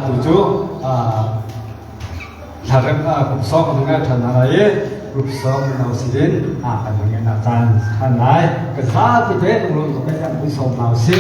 ตัวจูถ้าเรื่องกลุ่มสองมันก็ทำอะไรกลุ่มสองเราสิเด่นกันอย่างเงี้ยอาจารย์ท่านไหนก็ทราบที่เพจของเราก็เป็นการกลุ่มสองเราสิ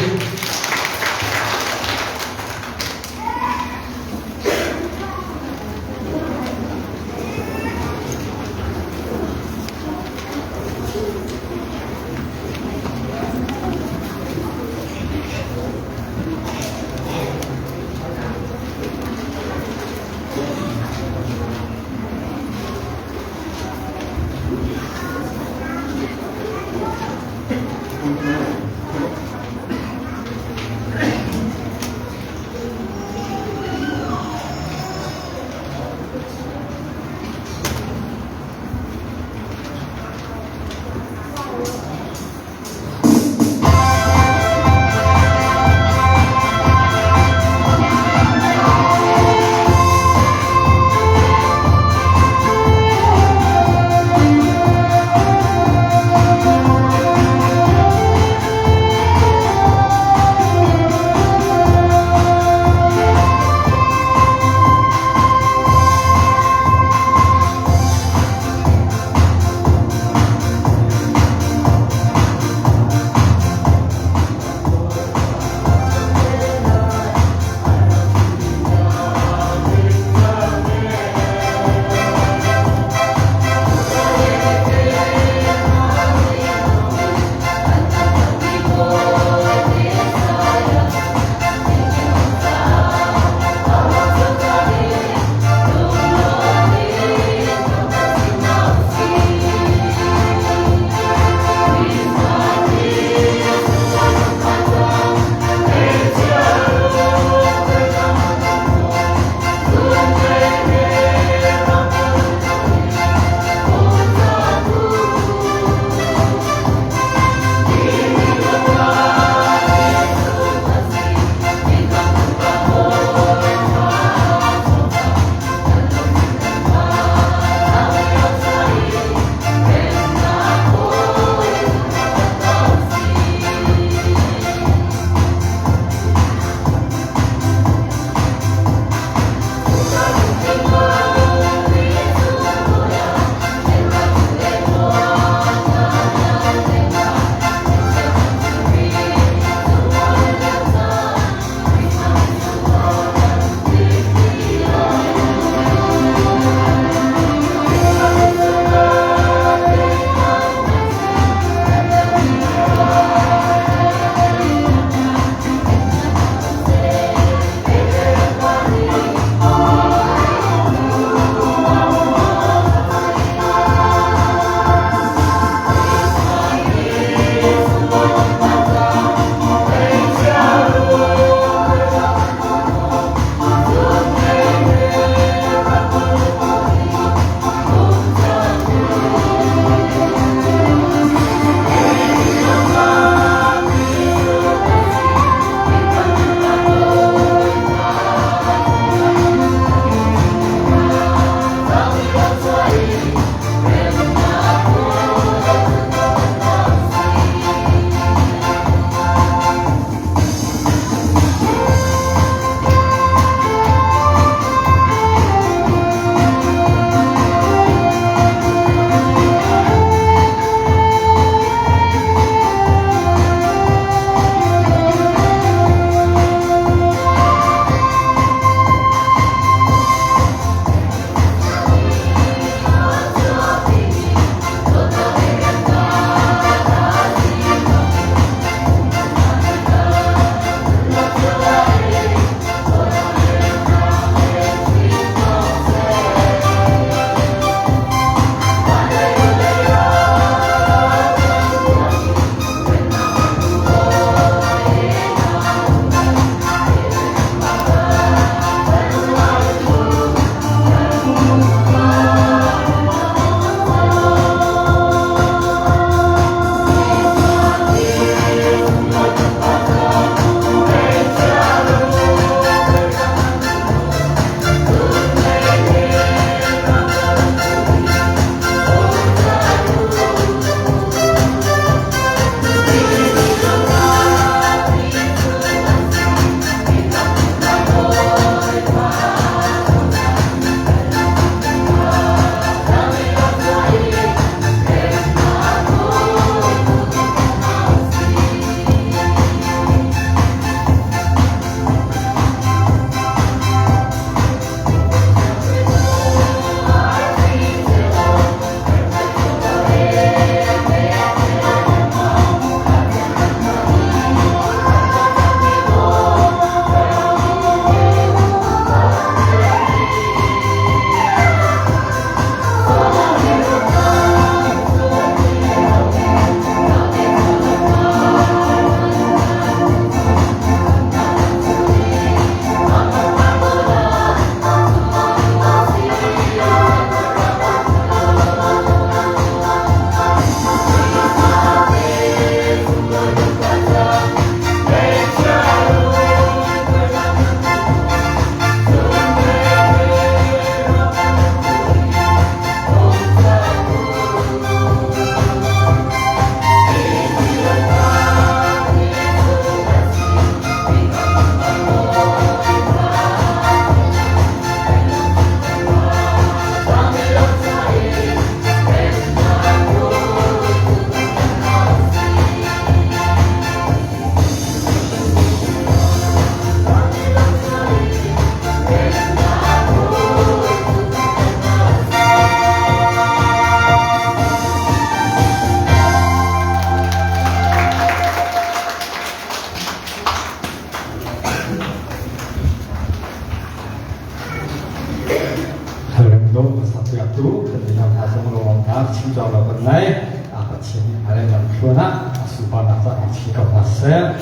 chim cho là bên này và chim ở đây làm luôn á super là có chỉ có phát sẽ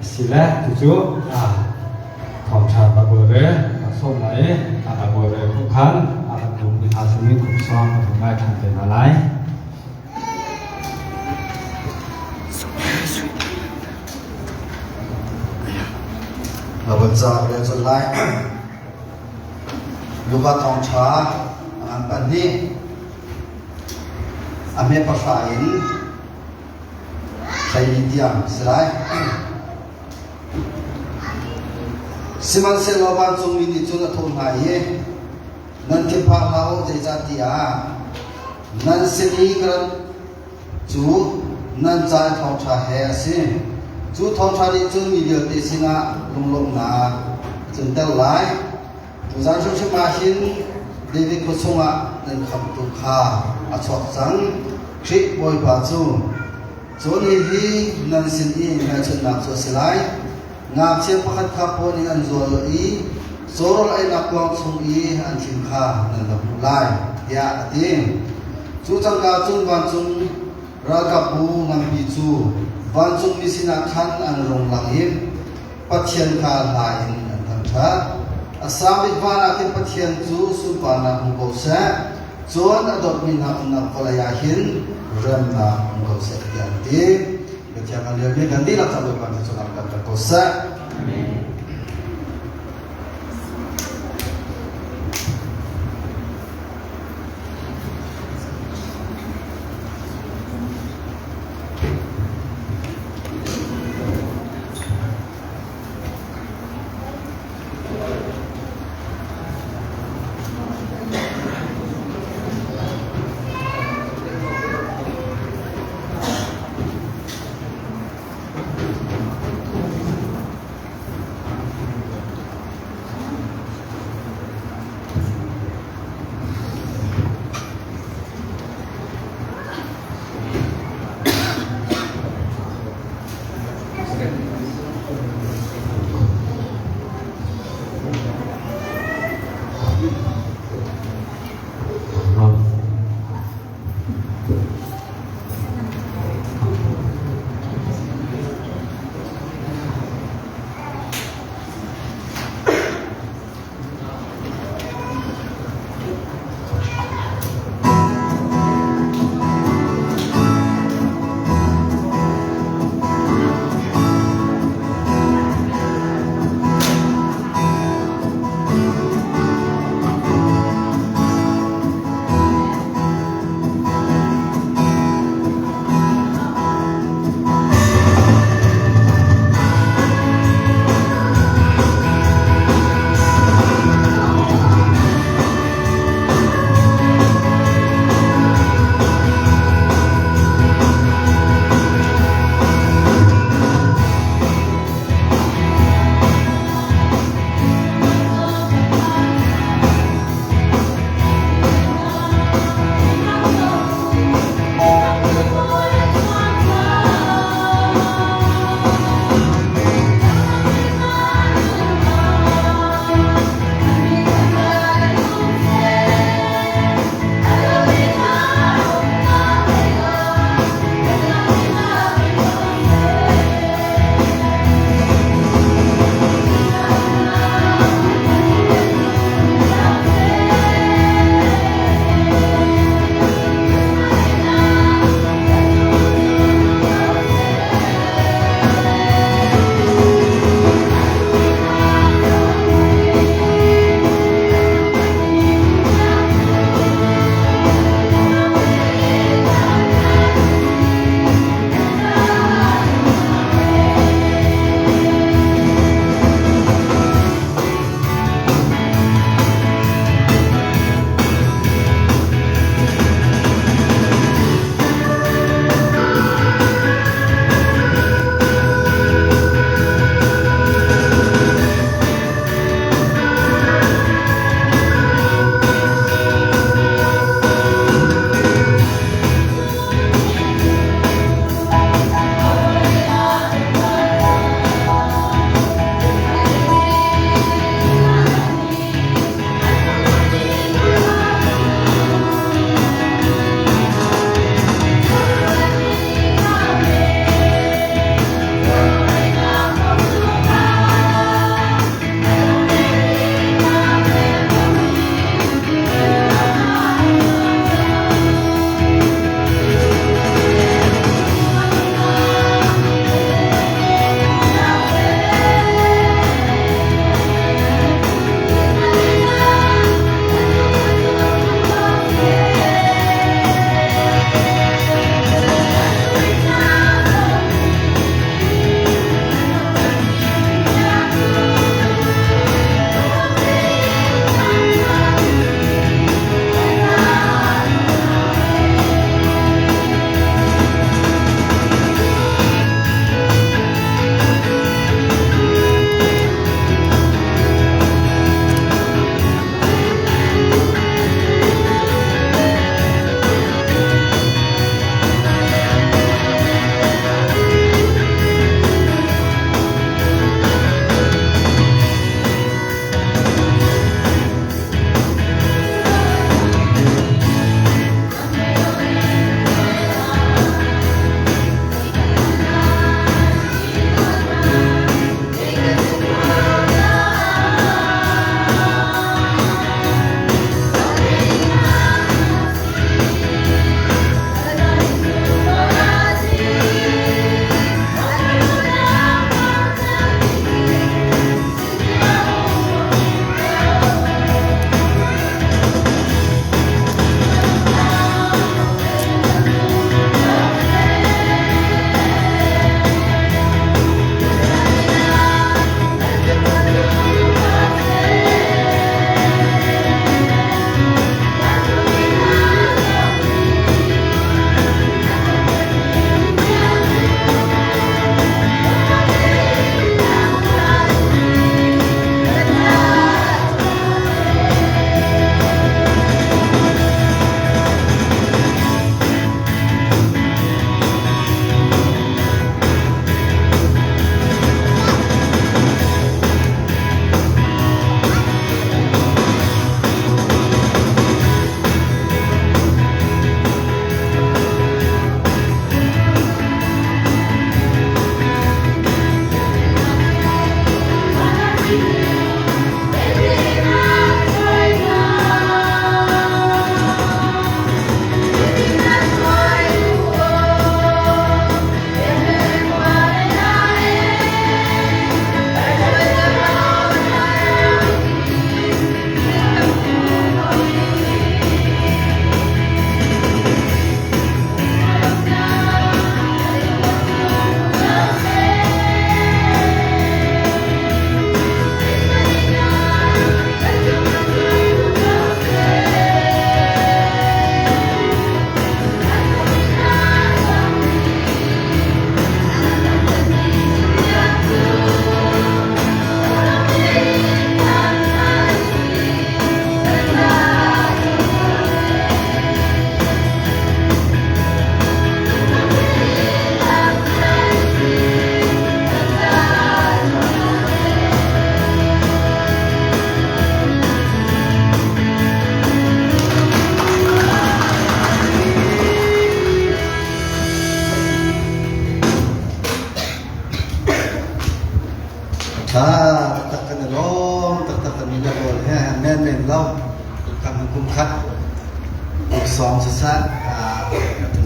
xí lẽ chú thòng trà bà bờ đấy số này bà bờ đấy cũng khăn dùng bị hạ sinh cũng xong và ngay thằng tiền là lái là vật giờ để cho lại lúc bắt thòng trà anh bạn đi anh em bắt phải thầy diam selai siman selo ban chung mi ni chuna thon hai ye nan ke pha lao je jati a nan sini gran chu nan jai thong tha he ase chu thong tha ni chung mi de te singa lung lung na chun tel lai tu jan chu ma hin devi ko chunga nan kham tu kha a chok sang khri boy pa chu choni hi nan sin i na chun nak so selai ngap chen pakhat kha poni an zol i zol ai nak kwang chung i an thim kha nan la lai ya atin chu changka chung ban chung ra ka pu nam pi chu ban chung mi sina khan an rong lang im pathian kha lai in an tham tha asami vana ke pathian chu su pa na ko sa chon adot min ha na kolaya hin ram na ko sa yan ti jangan dia ganti lah sampai pada soal kata kosa.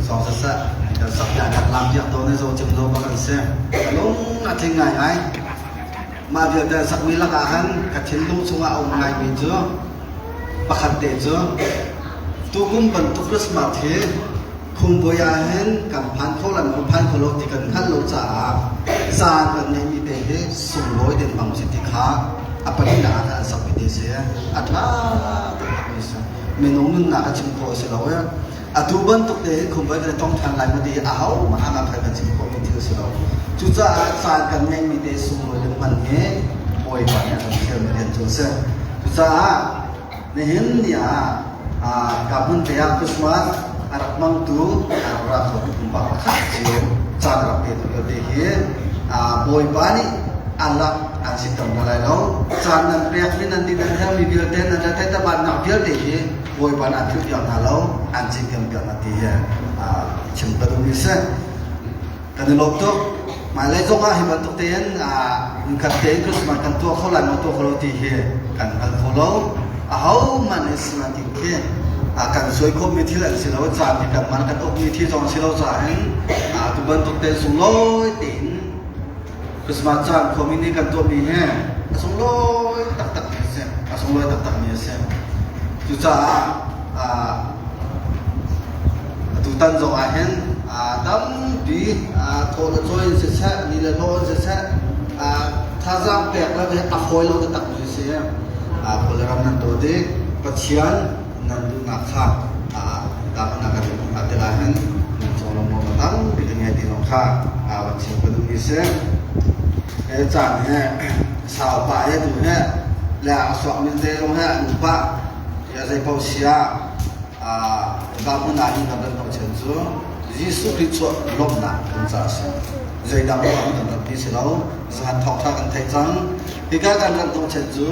song sa kan sak ya kat lam dia to ne zo chim lo ba kan se long na thing ngai ai ma dia da sak mi la ka han ka thin lu sunga ong ngai mi jo pakhat te jo tu kum ban tu Christmas the khum boya hen kam phan kho lan phan kho lo ti kan khan lo cha sa kan ne mi te he sum loi den bang si ti kha apani na ta sak mi te se atha me nong nun na ka chim kho se lo ya atu ban tuk te khum bai ka tong than lai ma di a hau ma ha ma khai ka chim kho mi ti se lo chu cha sa kan ne mi te sum loi den man he oi ba ya ka se me den chu se chu cha ne hen ya kabun te ya Christmas arak mang tu arak ko kumpa ka ji cha ra pe tu de he boy ba ni alak an sitam na lai lo chan nan pek ni nan di nan ha mi bil ten na ta ta ban na bil de he boy ba na thu ya na lo an chi kem kem na ti ya chim pa du mi se kan lo to ma lai zo ga hi ban to ten kan te Christmas kan to kho lan to kho lo ti he kan kan kho lo hau man is na ti ke kan soi ko mi thi la si lo cha mi kan man kan ok mi thi jong si lo cha hen tu ban to te sung loi tin Christmas chan ko mi ni kan to mi he sung loi tak tak mi se sung loi tak tak mi se tu cha tu tan zo a hen dam bi tho la choi se sa ni la lo se sa tha jang pek la be a khoi lo tak mi se ko la ram nan to de pachian nandu nakha dapat nak atilahan tolong mau datang dengan di lokha awan sing pedu ise chan he sao pa ye tu he la so min de lo he lupa ya sai pau sia ba mun na hin da no chen zu Yesu Christ lom na kan sa sa zai da mo kan da ti se lo sa thok tha kan thai chang hi ka kan kan to chen zu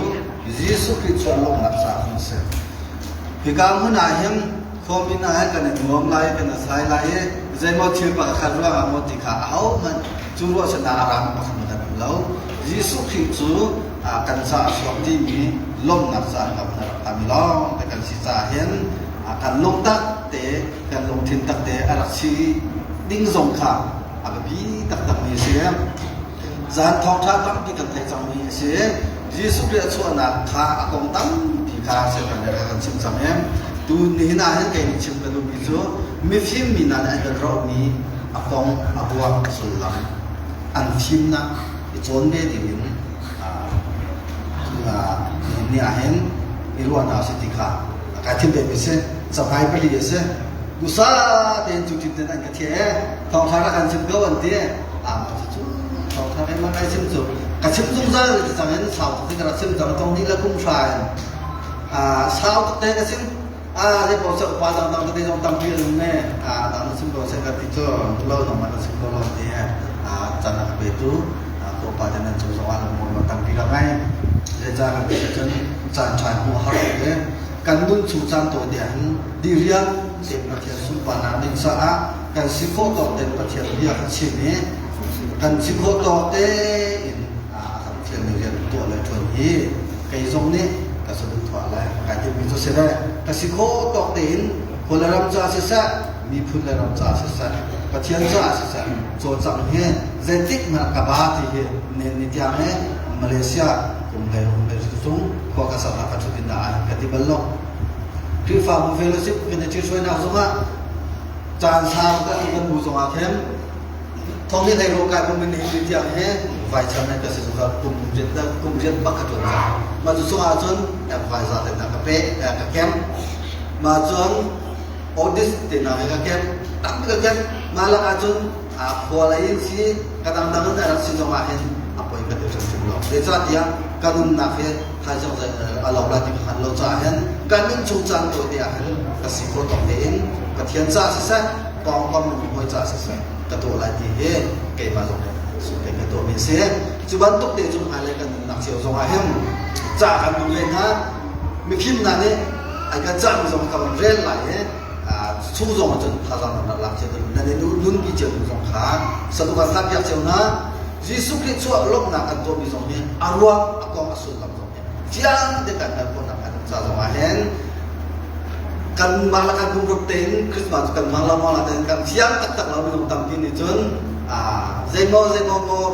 Yesu Christ lom na sa kan se Hikam huna hem komina kan ngom lai kan sai lai zai mo thil pa kha ra mo ti kha au man chu ro sa na aram pa kham da lo Yesu Christ kan sa so ti mi lom na sa ka na ta mi lo ta kan si sa hen kan lom tak te kan lom thin tak te arak si ding zong kha bi tak tak mi se zan thong tha tam ki kan thai chang mi se Yesu Christ chu na kha akong tam ka se kan kan sim sam em tu ni na hen ke ni chim ka du bi zo mi phim mi na na ro ni akong abua sulam an phim na i chon be di min ni a hen i ro na se ti kha ka thim be be se sabai pa li se du sa ten chu tin ten an ka the thong tha ra kan sim go an te chu thong tha ke ma kai sim chu ka sim chung za cha hen sao ti ka sim cha tong ni la kum sai sao te ka sim de bo sa pa dang dang te jong tam pi lu ne dang sim bo sa ka ti cho lo no ma sim ko lo te cha na ka be tu ko pa jan chu so wa mo ma tam pi ka ngai le cha ka be chen chan chan mo ha de kan dun chu chan to de han di ria se pa thia su pa na din sa kan si ko to den pa thia ria ka chi ne kan si ko to te in kan thia ni ria to le thon hi kai zong ne ka so du thwa la ka ti mi to se da ka si ko to tin ko la ram cha se sa mi phun la ram cha se sa ka thian cha se sa cho chang he zetik ma ka ba ti he ne ni tia he Malaysia kum dai rum dai su tung ko ka sa ka chu tin da ka ti bal lo pri fa mu fellowship ke ne chi soi na zo ma chan sa ka ti ban bu zo ma them thong ni dai ro ka kum ni ni tia he vai chan na ka se ka kum jet ba ka chu mà chú số A chọn em phải ra đến cái bé cái kem mà chọn audit thì là cái kem tắm cái kem mà là A chọn qua lại si cái đằng đằng đó là xin cho mà hết apa yang kita cakap lo. Desa dia kanun nafe hasil alau lagi kan lo cahen kanun cucan tu dia kan kasih foto tein katian cah sisa pom pom menjadi cah sisa ketua lagi he kayak macam sudah ketua biasa cuba untuk dia cuma alihkan nak siapa sama hem cah kan tu lena mungkin nanti agak cah sama kawan rel lah he chú dòng chân thà rằng là làm chuyện này nên luôn bị chuyện dòng khá sau đó các việc chuyện na Jesus Christ cho lúc nào cần tôi bị dòng này arwah aku masuk làm dòng này chiang để cần là con nào cần ra dòng hen kan malakan kumrukten Christmas kan mala dan kan siang tak lalu nong tampin itu zai mo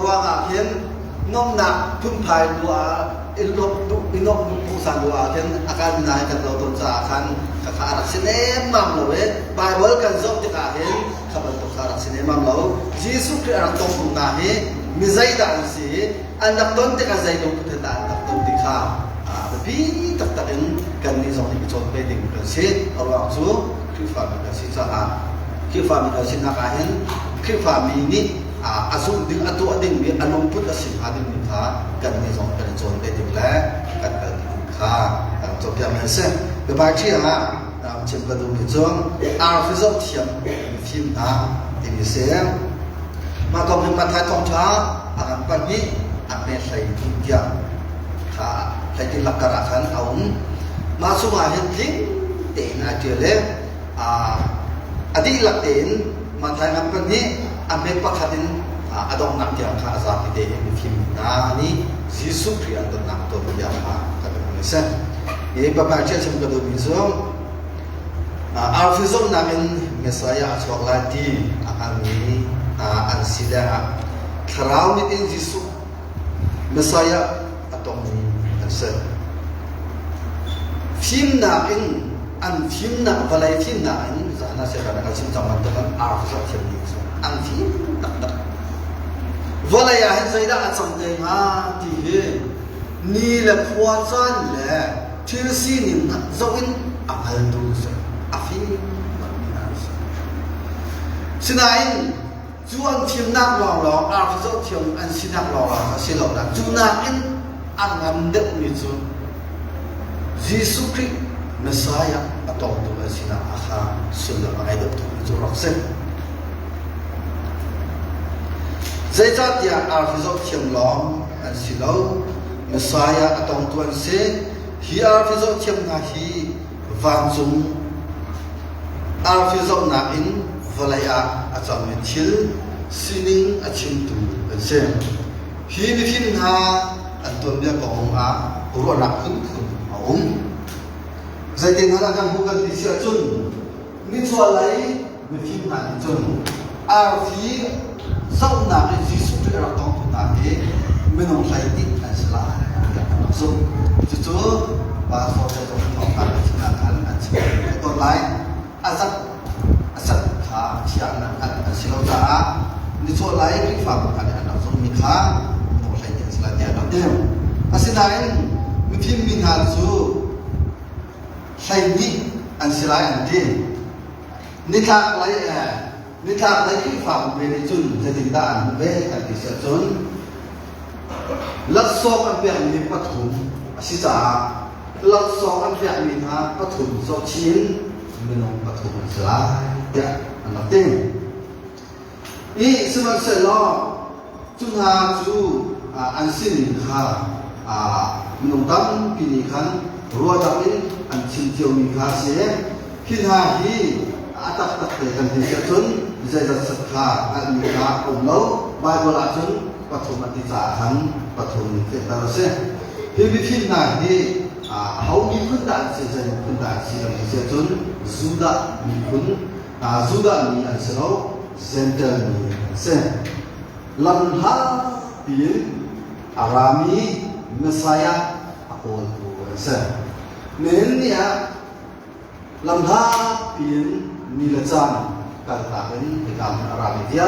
ruang akhir nong nak pun pai dua inok pusan dua akhir akan naik kan lalu akan kakak sinema lalu Bible kan zok tik akhir kabar kakak sinema lalu Yesus ke orang tong nahi mizai dan si anak ton tik azai dong kita anak ton tikha tapi tak kan ni zong ni betul beding bersih orang tu kifah bersih sah kifah bersih nak ahin kifah ini asum ding atu ading bi anong put asim ading ni tha kan ni zong kan betul beding la kan kan kha kan tu dia mese bebaci macam pada ni zong arfizok tiam film ini saya maka memang tong cha akan pagi apa saya tiangให้ที่ลักการขันเอามาสุมาเห็นทิ้งเต็นอาเจเลอดีหลักเต็นมาทายกันเป็นนี้อเมริกาขัดินอดองนักที่อาคาอาซาพิเดนฟิมนานี่ยิสุคริอันตัวนักตัวเดียวกันเป็นนี้เส้นยี่ประมาณเช่นกระดูกมิซงอาฟิซงนามินเมสายาชวลาตีอามีอันสิลาคราวนี้เป็นยิสุเมสายาตรงนี้นั่นฟิมนาอินอันฟิมนาเวลาฟิมนาอินจะน่าเสียดายนะครับสิ่งจำมันต้องอาร์ฟสักเช่นนี้อันฟิมนักเวลาอยากให้ใจได้อันสำเร็จมาที่นี่แหละความสั้นแหละที่สิ่งนี้จะเป็นอะไรดูสิอาฟิมมันมีอะไรสิ่งไหนจวนฟิมนักหล่ออาร์ฟสักเช่นอันสิ่งนักหล่อสิ่งเหล่านั้นจวนนักอินangan dek ni tu Yesus Kristus Messiah atau tu sina akha sudah mengajar tu raksen Zaitad ya arfizok tiam long an silau Messiah atau tuan se hi arfizok tiam nahi vanzung arfizok nain valaya atau metil sining acim tu se hi ni fin ha anton dia kong puro nak kun zai tin hala kan bukan di sia chun ni chualai mi phim na chun fi sau na ni jisu tu ra tong tu ta he menong sai ti an sala so chu ba so se to tong ta chi na an chi to lai asat kha chiang na an silo ta ni chualai ki fa ka an so mi kha dia datem asinain mithim min hansu saini an silai an din nithak lai ki fa be ni chun jadi da an be kan ti sa chun laksok an pe ni pathum asisa laksok an pe ni ha pathum so chin menong pathum silai ya an datem i semak se lo chun ha chu an sin ha menung tam pini kan ruwa damin an chin tiau ni kha se phin ha hi atak tak te kan ti chun zai da sat kha an ni kha om lo Bible a chun pathum ati cha han pathum te ta se hi bi phin na hi hau ni khun da se zai khun da si lam se chun zuda ni khun zuda ni an se lo center ni se lam ha pin Arami Messiah aku se nenia lamha pin nilacan kata ini dengan Arami dia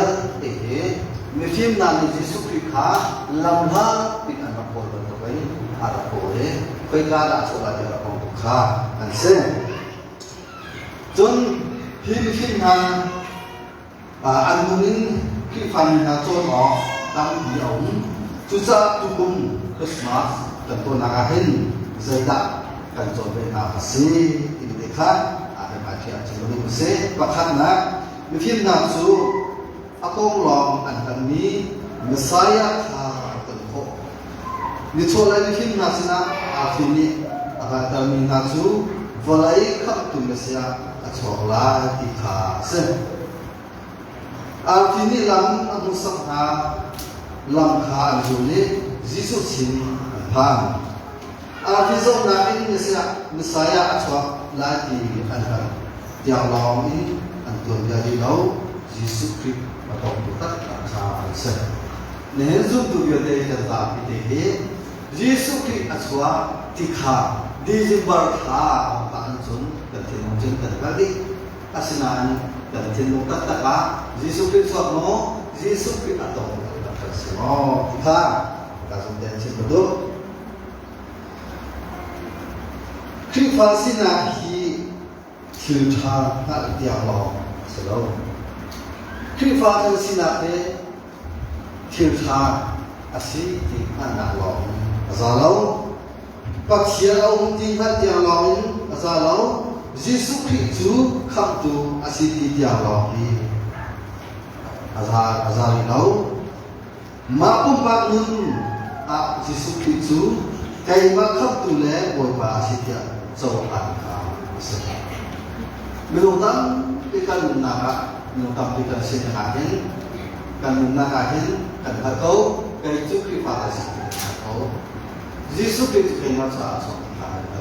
mefim nani Yesus Kristus lamha pin anak pol betul arah pole kau kada solat dia orang buka kan se John film anunin kifan na chon ho tam diong Susa tukum Christmas tentu nakahin zaida kan coba nasi ini dekat ada macam macam se bahkan na mungkin nafsu akong long antan ni Messiah tentu ni coba mungkin nasina afini akan kami nafsu volai kap tu Messiah coba dikah se afini lam aku sakha lam kha juli Yesus sin pan afizok na in Messiah atwa lagi antara yang long ini antun jadi lau Yesus Kristus atau bukan kata answer. Nehzum tu biade kerja itu Yesus Kristus aswa tikha dijembar ha antun dan tenujun dan kali asinaan dan tenung kata Yesus Kristus no Yesus Kristus atau kata semua tikha kasih dan sebetulnya Kristusina hi filter hal dialog selalu Kristusina he filter asih di anak long azalau paksiau di hal dialog azalau Yesus Kristus kamtu asih di dialog ni azalau maupun bangun Yesus Kristus kaya kamtu le boy ba asih dia sopan menutang ikan naga menutang ikan sengahin kan nagahin kan atau kaya cukri patasi atau Yesus itu kaya masa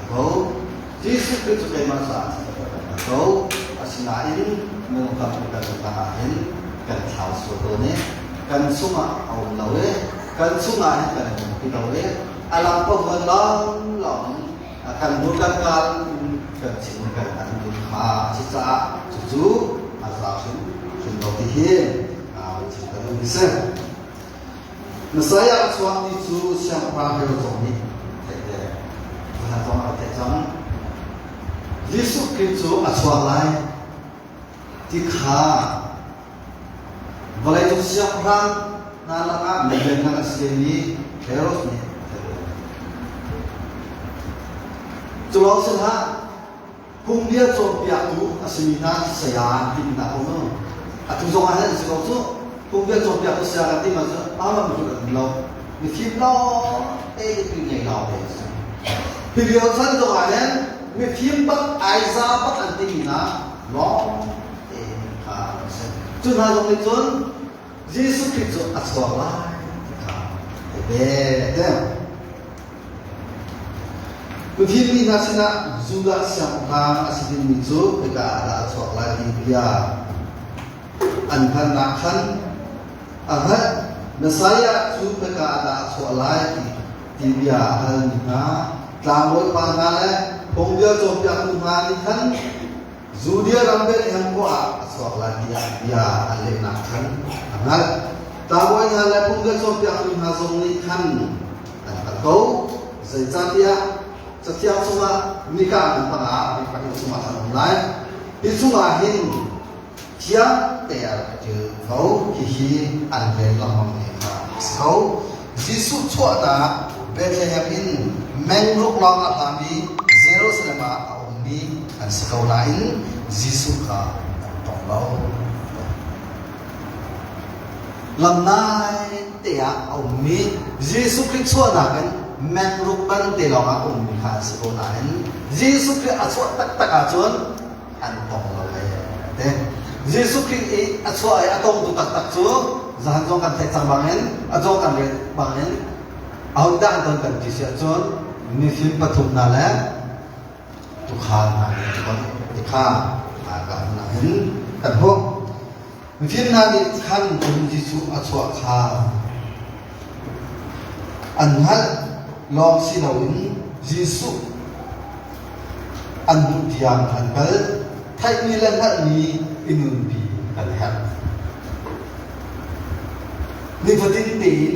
atau Yesus itu kaya masa atau asinain menutang ikan nagahin kan hal sotonya kan sunga awal lawe kan sunga kan kita lawe alam pembelang long akan bukan kecintaan duka cita cucu asal sudah dihir cinta bisa saya suami itu siapa yang suami tidak pernah tahu Yesus Kristus asal dikha boleh itu siapa nalaka mendengar asli terus ni Jual senha, kumbia coba tu asimina saya di mana pun. Atu zongan itu sekolah kumbia coba tu saya di mana, apa betul betul. Mungkin lo, di punya lo deh. Pilih orang zongan, mungkin pak Aisyah pak anti mina lo, Cuma orang itu Yesus Kristus asal beda. Begini nasina juga siapa asidin itu jika ada soal lagi dia ankan nakan ahad nasaya tu jika ada soal lagi dia hal nina tamu pangale pongdia coba kumani kan zudia rambel yang kuat soal lagi dia hal nakan ahad tamu yang hal pongdia coba kumazong kan atau sejatia setiap semua nikah dan pernah dipakai semua orang lain itu lain tiap tiap kau kihi anjay lamang nikah kau Yesus cuaca Bethlehem in mengruk lang atami zero selama awmi dan sekau lain Yesus ka tonglau lamnai tiap awmi Yesus cuaca kan menrupan telonga umbihan sekonahin Yesus Kristus aswa tak ajon antong lawai deh Yesus Kristus aswa atong tu tak tu zahan jong kan tecang bangen ajong kan bangen awda antong kan kisi ajon nifim patum nala tukhan nani tukhan agak nahin kan ho nifim nani kan Yesus aswa kha anhal Long sinawin Yesus anu tiang angkal thai milan hal ni inun bi kalhat ni fatin tin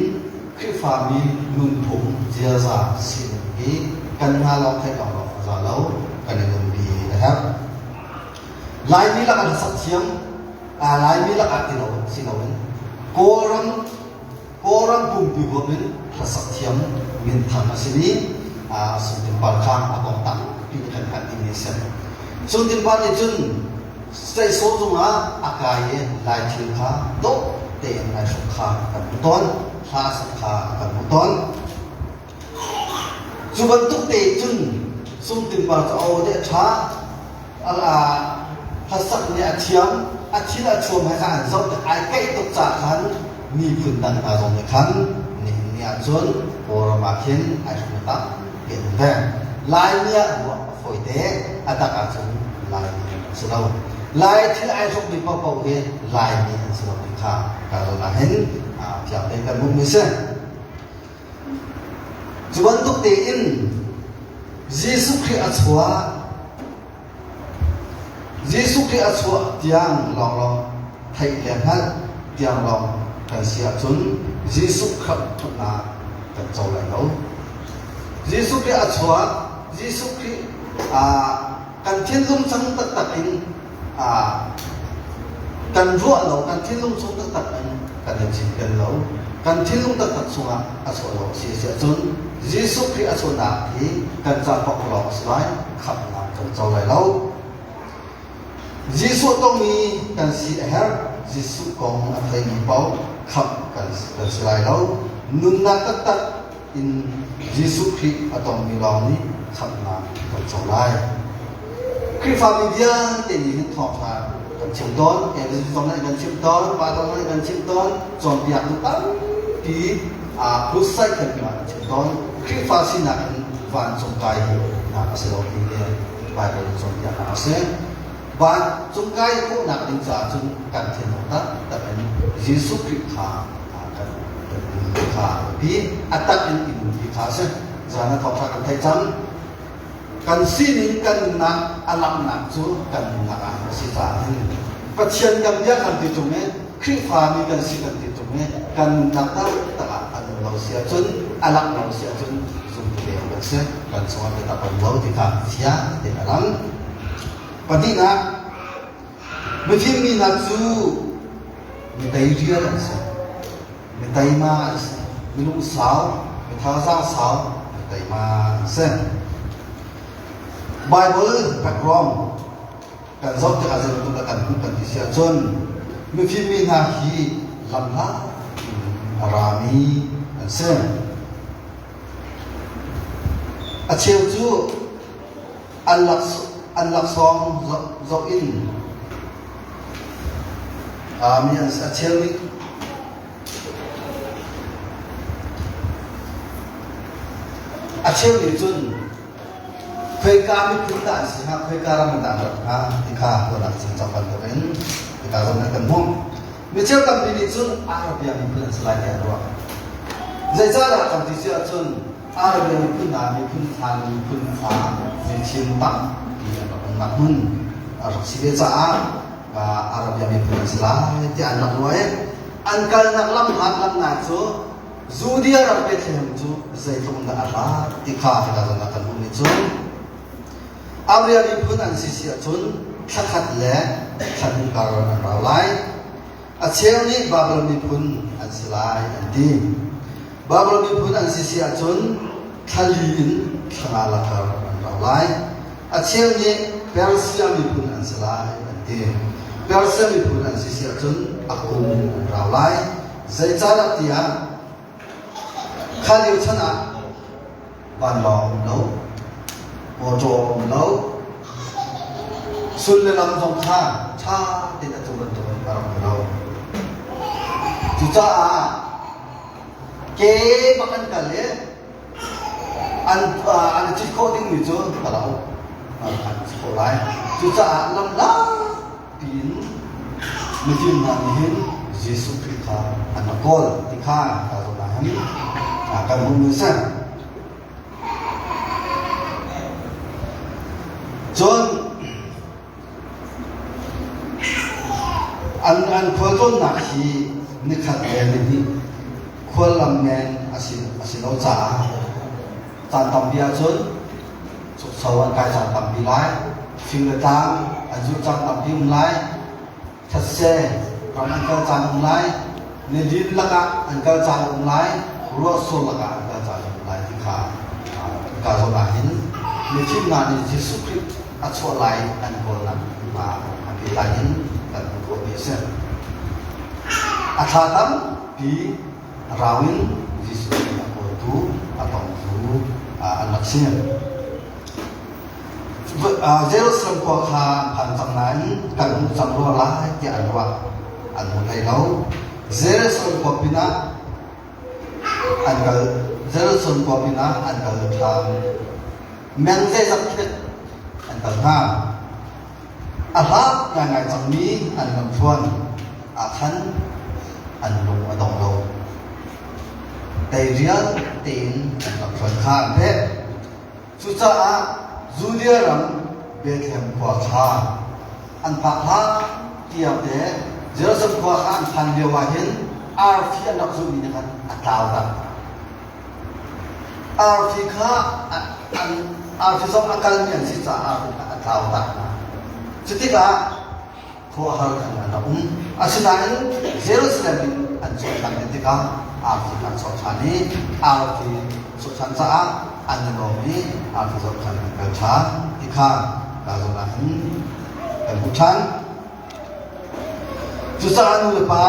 khifami nun phum jiaza sin bi kan halau thai ka lo za lo kan nun bi kalhat lai mi la kan sathiam lai mi la atino sinawin koran pum bi bomin sathiam min thang asini suntin balkang atau tang pilihan hati Indonesia suntin bal jun stay sojunga akaye lai chilka do te ai sukha kan buton ha sakha kan buton jubantuk te jun suntin bal au de tha ala hasak ni athiam athila chom ha kan zot ai kai tok cha khan ni pundan ta jong khan ni achon orang makin ayat kita, kita lainnya phổi thế à ta cả chúng lại sự đâu lại thì ai không bị bao bọc hết lại bị sự đâu bị khá cả rồi là hết theo đến cái mục mình xem chuẩn tục tiền Jesus Christ chúa tiang lòng thầy liền hết tiang lòng cần xia chuẩn Jesus Christ là cần giàu lại đâu Jesus Christ cần thiên lung sống tất tật in cần ruộng lâu cần thiên lung sống tất tật in cần được chỉ cần lâu cần thiên lung tất tật xuống chúa lâu xia chuẩn Jesus Christ chúa đã thì cần ra bọc lọ xoáy khắp làm cần giàu lại lâu Jesus tông mi cần xia her Jesus con thầy mi bao khắp cần xia lại lâu nun na tất tật in Jesus Christ atong miloni khapna kan cholai Christ familia te ni thok ha kan chimton e de som na kan chimton pa tong na kan chimton chon piak tu tam pi kusai kan ma chimton Christ fa sina kan van chong kai na aselo pi ne ba kan chon piak na ase ba chong kai ko na kan cha chung kan then ta ta kan Jesus Christ ha pi atak in pi khase jana thok tha kan thai cham kan sinin kan na alam na chu kan na si cha hin pathian gam ya kan ti chume khri pha mi kan si kan ti chume kan na ta ta an lo sia chun alam lo sia chun zum ti le se kan so ta pa lo ti ka sia ti alam padina mi phim mi na chu mi dai ria la se mi dai ma mi lu sao mi tha sa sao mi dai ma se Bible background kan zot ta azan tu kan ti sia chon mi phim mi na hi lam la arami se a cheu chu an lak song zo in mi an a cheu ni a cheu ni chun khơi ca mi phun ta si ha khơi ca ra mình ta ha ti kha ko la sin cha pan ko ren ti ka zon kan mong mi cheu kam ni chun arabia mi phun slide ya ro zai cha la kam ti sia chun arabia mi phun na mi phun than mi phun fa mi chin ta ti ya ba na hun arab si be cha arabia mi phun slide ti an nak loe an kal nak lam hat lam na chu zudia ram pe them chu zai thum da ala ti kha ka zon kan mong ni chun Amria ni pun an sisi chun thakhat le thakhin kar an rawlai a cheu ni babel ni pun an silai an ti babel ni pun an sisi chun thalin thangala kar an rawlai a cheu ni persia ni pun an silai an ti persia ni pun an sisi chun akum an rawlai zai chara tia khaliu chana ban long no một chỗ lâu xuân lên năm dòng cha thì đã chụp được vào lâu chú cha kế bắc ăn cả lẽ ăn chỉ có tiếng người chơi vào lâu ăn chỉ có lại chú cha làm lá pin mình phim là mình Jesus Christ ăn nó col thì kha rồi là hắn cần một người xem John an khol ton na hi ni khat le ni khol lam men asin lo cha tan tam bia chon chu sawan kai cha tam bi lai phim le tang an ju chang tam bi lai that se ram an ka chang lai ne din la ka an ka chang lai ro so la ka an ka chang lai ti kha ka zo na hin ni phim na ni Jesus Christ a chua lai an bol lam ma an bi lai hin kan ko bi se a tha tam bi rawin Jesus Christ ko tu atong tu an lak sia Jerusalem ko kha phan chang nan kan chang ro la ti an wa an mo lai lo Jerusalem ko pina an ga Jerusalem ko pina an ga tham men se sak ha ahak ngai chang mi an lam chuan akhan an lu adong lo tay rial tin an lam chuan khan pe chu cha a Julia ram Bethlehem kwa kha an pa kha tiap de Jerusalem kwa kha an phan lewa hin arfi an nak zu ni kan ataw ta arfi kha an arfi som akal ni an si cha arfi ataw ta Ketika kau hal kan asinain Jerusalem ancotan ketika Afrika sotani Afri sotan saat aninomi Afri sotan kerja ketika laluan kemudian justru anu lepa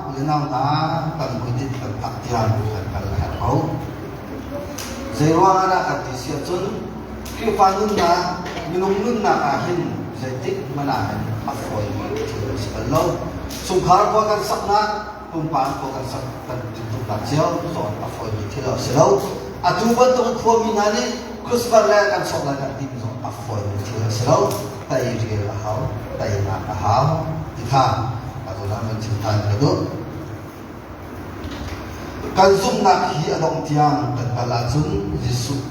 oleh nama kan mungkin terpaktian bukan kalau kau Zewa anak katisia tun kifanun na minum na ahin Zetik mana afoi sebelum sungkar ko kan sakna tumpang ko kan sak kan tumpang siao so afoi thilo selo atuban to ko minani kusbarla kan sokla kan tim so afoi thilo selo tai ri la hau tai na ka hau tikha atau nama cinta itu kan zum na hi adong tiang kan kalajun Yesus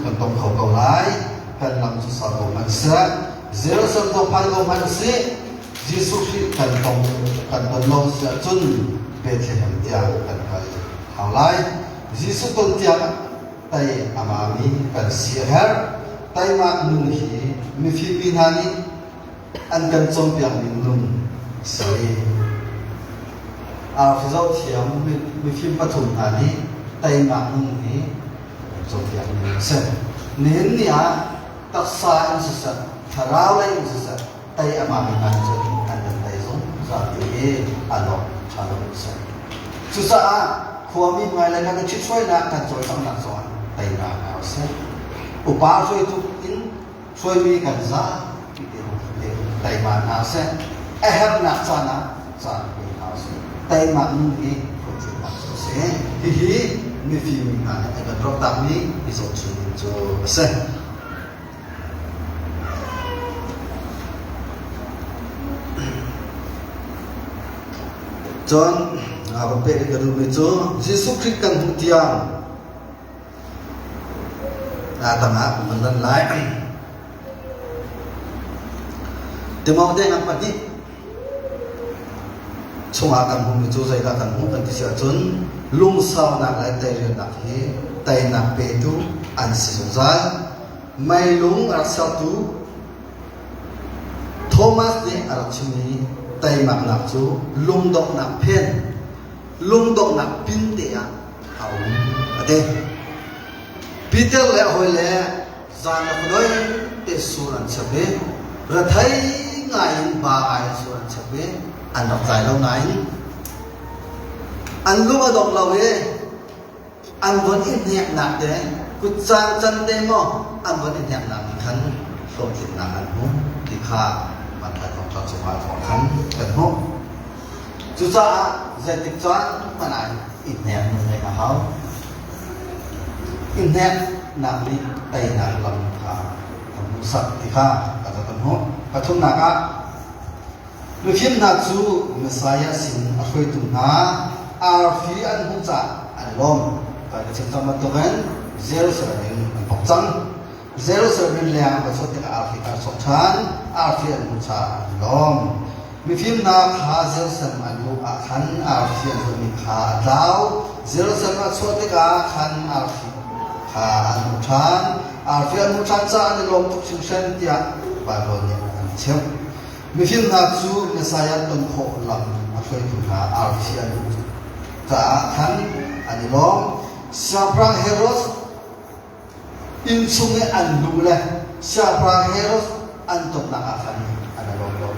kan tong kau lai kan lam su sa ko man sa zero sam to pan ko man si Yesus kan tong lo sa chun Bethlehem tia kan kal haulai Yesus ton tia tai amami kan si her tai ma nun hi mi fi binani an kan chom piang min nun sai a fi zo thiam mi fi pathum ani tai ma nun hi chom piang min sa nen ni a taksa in sisa harawai in sisa tay amami kanjun andan tay zong zati ano chalo sisa susa a kuami ngai la kan chi choi na kan choi sang na so tay na na se upa choi tu in choi mi kan za tay ma na se ehab na cha na cha mi na se tay ma nu ni ko chu na se hi mi fi mi na ka drop ta mi iso chu se John apa pe ke ru itu Yesus Kristus kan tiang tanga menan lai demau de ngak mati chunga kan hum itu zai ka kan hum kan ti sia chun lung sao na lai tai re na hi tai na pe tu an si zai mai lung ar sa tu Thomas de ar chuni tay mặc nạp chú lung động nạp pen lung động nạp pin để hậu thế Peter lẽ hồi lẽ gian là nói để suran sabe rồi thấy ngài ba ai suran sabe anh đọc dài lâu này anh lúc mà đọc lâu ấy anh vẫn ít nhẹ nạp đấy cứ trang chân đêm mà anh vẫn ít nhẹ nạp khăn không thể nạp anh muốn thì kháมันไปของชาวสมัยของขันเป็นห้องจุดจ้าเจติกจ้ามันอะไรอินเนียมันเลยกับเขาอินเนียนำนี้ไต่นำลำขาทำสัตว์ที่ข้าก็จะเป็นห้องกระทุ่มนักอ่ะลูกหินนักจูเมสายสินอภัยตุนาอาฟีอันหุ่นจ่าอันลมก็จะเชื่อมต่อกันเซลล์เสร็จมันปกจังJerusalem liang pasal tiga Afrika Selatan, Afrika Utara, lom. Mifim na kha Jerusalem anu akan Afrika Utara tahu Jerusalem pasal tiga akan Afrika Utara, Afrika Utara sana lom tu singsen tiap baronya ancam. Mifim na tu Mesias tengkok lam Afrika Utara, Afrika Utara akan anu lom. Siapa Heros in sungai andu lah siapa Heros antum nak akan ada logo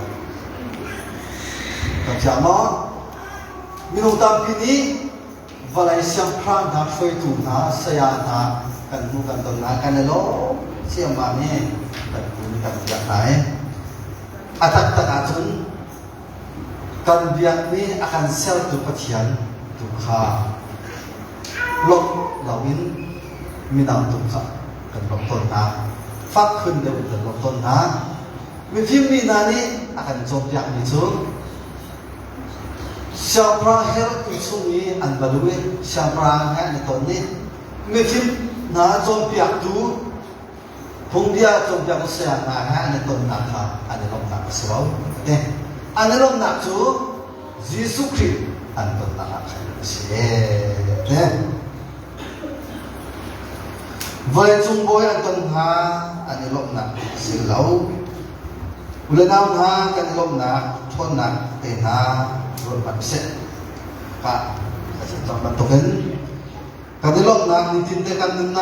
kerjama minum tapi ni balai siapa nak foi tu na saya na kan bukan tu na kan lo siapa ni kan bukan dia naik atak tak acun kan biak ni akan sel tu petian tu kha lok lawin minam tu kha kan doktor na phát khuyên đều được lộc tôn há vì phim mi nani akan chop yak ni chu siapra her isumi an balui siapra ha ni ton ni mi phim na chop yak tu phung dia chop yak se na ha ni ton na kha an lom na sro te an lom na chu Jesus Christ an ton na kha se te với chung bối an ton ha an lom na se lau ulan naon ha kan lom na thon na te na rồi bạn sẽ cả sẽ chọn bạn tổ kiến cái đấy lộc nào mình tin tới căn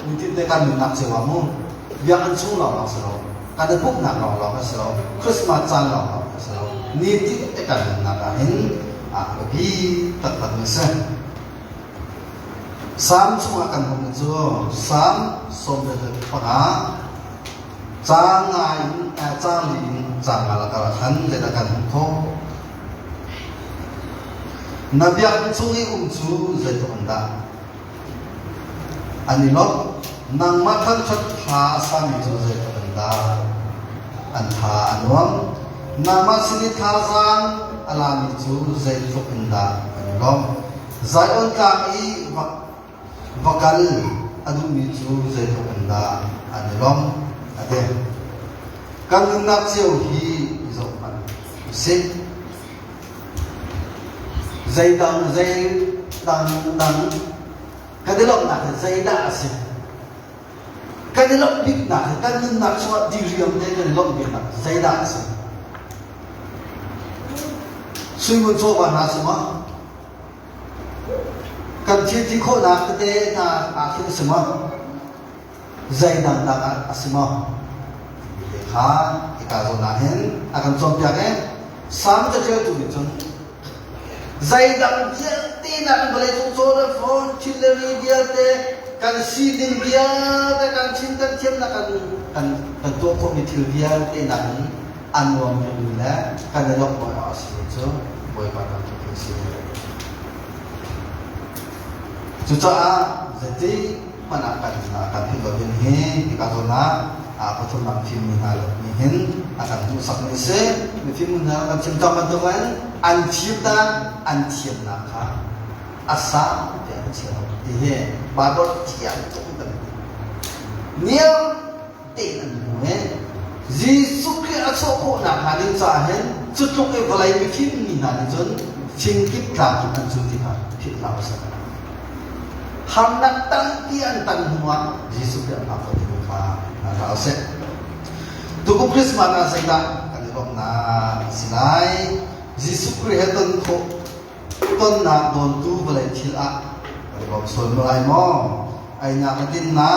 mình tin tới căn mình nạp sẽ vào mông việc ăn xuống lò sẽ lò cái đấy bút nạp lò sẽ lò Christmas chan lò sẽ lò ni tin tới căn mình nạp là hin bởi vì tất cả mình sẽ sám xuống căn mình chưa sám xong rồi được phá trang ai trang liền trang là cái hắn để là căn thô nabiak chungi chu zai to anda ani lot nang mathan chat tha sa mi chu zai to anda an tha anwam nama sini tha zan ala mi chu zai to anda ani lom zai on ka i vakal adu mi chu zai to anda ani lom ade kan na chiu hi zo man se dây đằng cái đấy lộng nạc dây đạ gì cái đấy lộng bít nạc cái đấy nạc cho đi riêng đây cái lộng bít nạc dây đạ gì suy muốn cho bạn là gì mà cần thiết thì khổ nạc cái đấy là khi gì mà dây đằng gì mà để khá thì cả rồi là hết akan trong việc ấy sáng cho chơi tụi mình zai dang dia tinan boleh tutur phone chilleri dia te kan sidin dia te kan cinta tiam na kan to ko mitil dia te nan anwam bila kan lok boy asli so boy pada tu so jadi mana akan hidup ini di kasona apa tu nak film hal ini akan rusak ni se film hal akan cinta teman ancipta anciam nakha asa dia anciam dia badot tiang tu kan niam tenan ne Jesus ke asoko nak halin sahen cucuk ke balai film ni halin jon singkit ka kan suti ha fit la sa hamnak tan tian tan huwa Jesus ke apa tu ka na se tuku Christmas na sa ita kanilom na sinai Jesus Christ ton na don tu balai thil kanilom sol malai mo ai na kadin na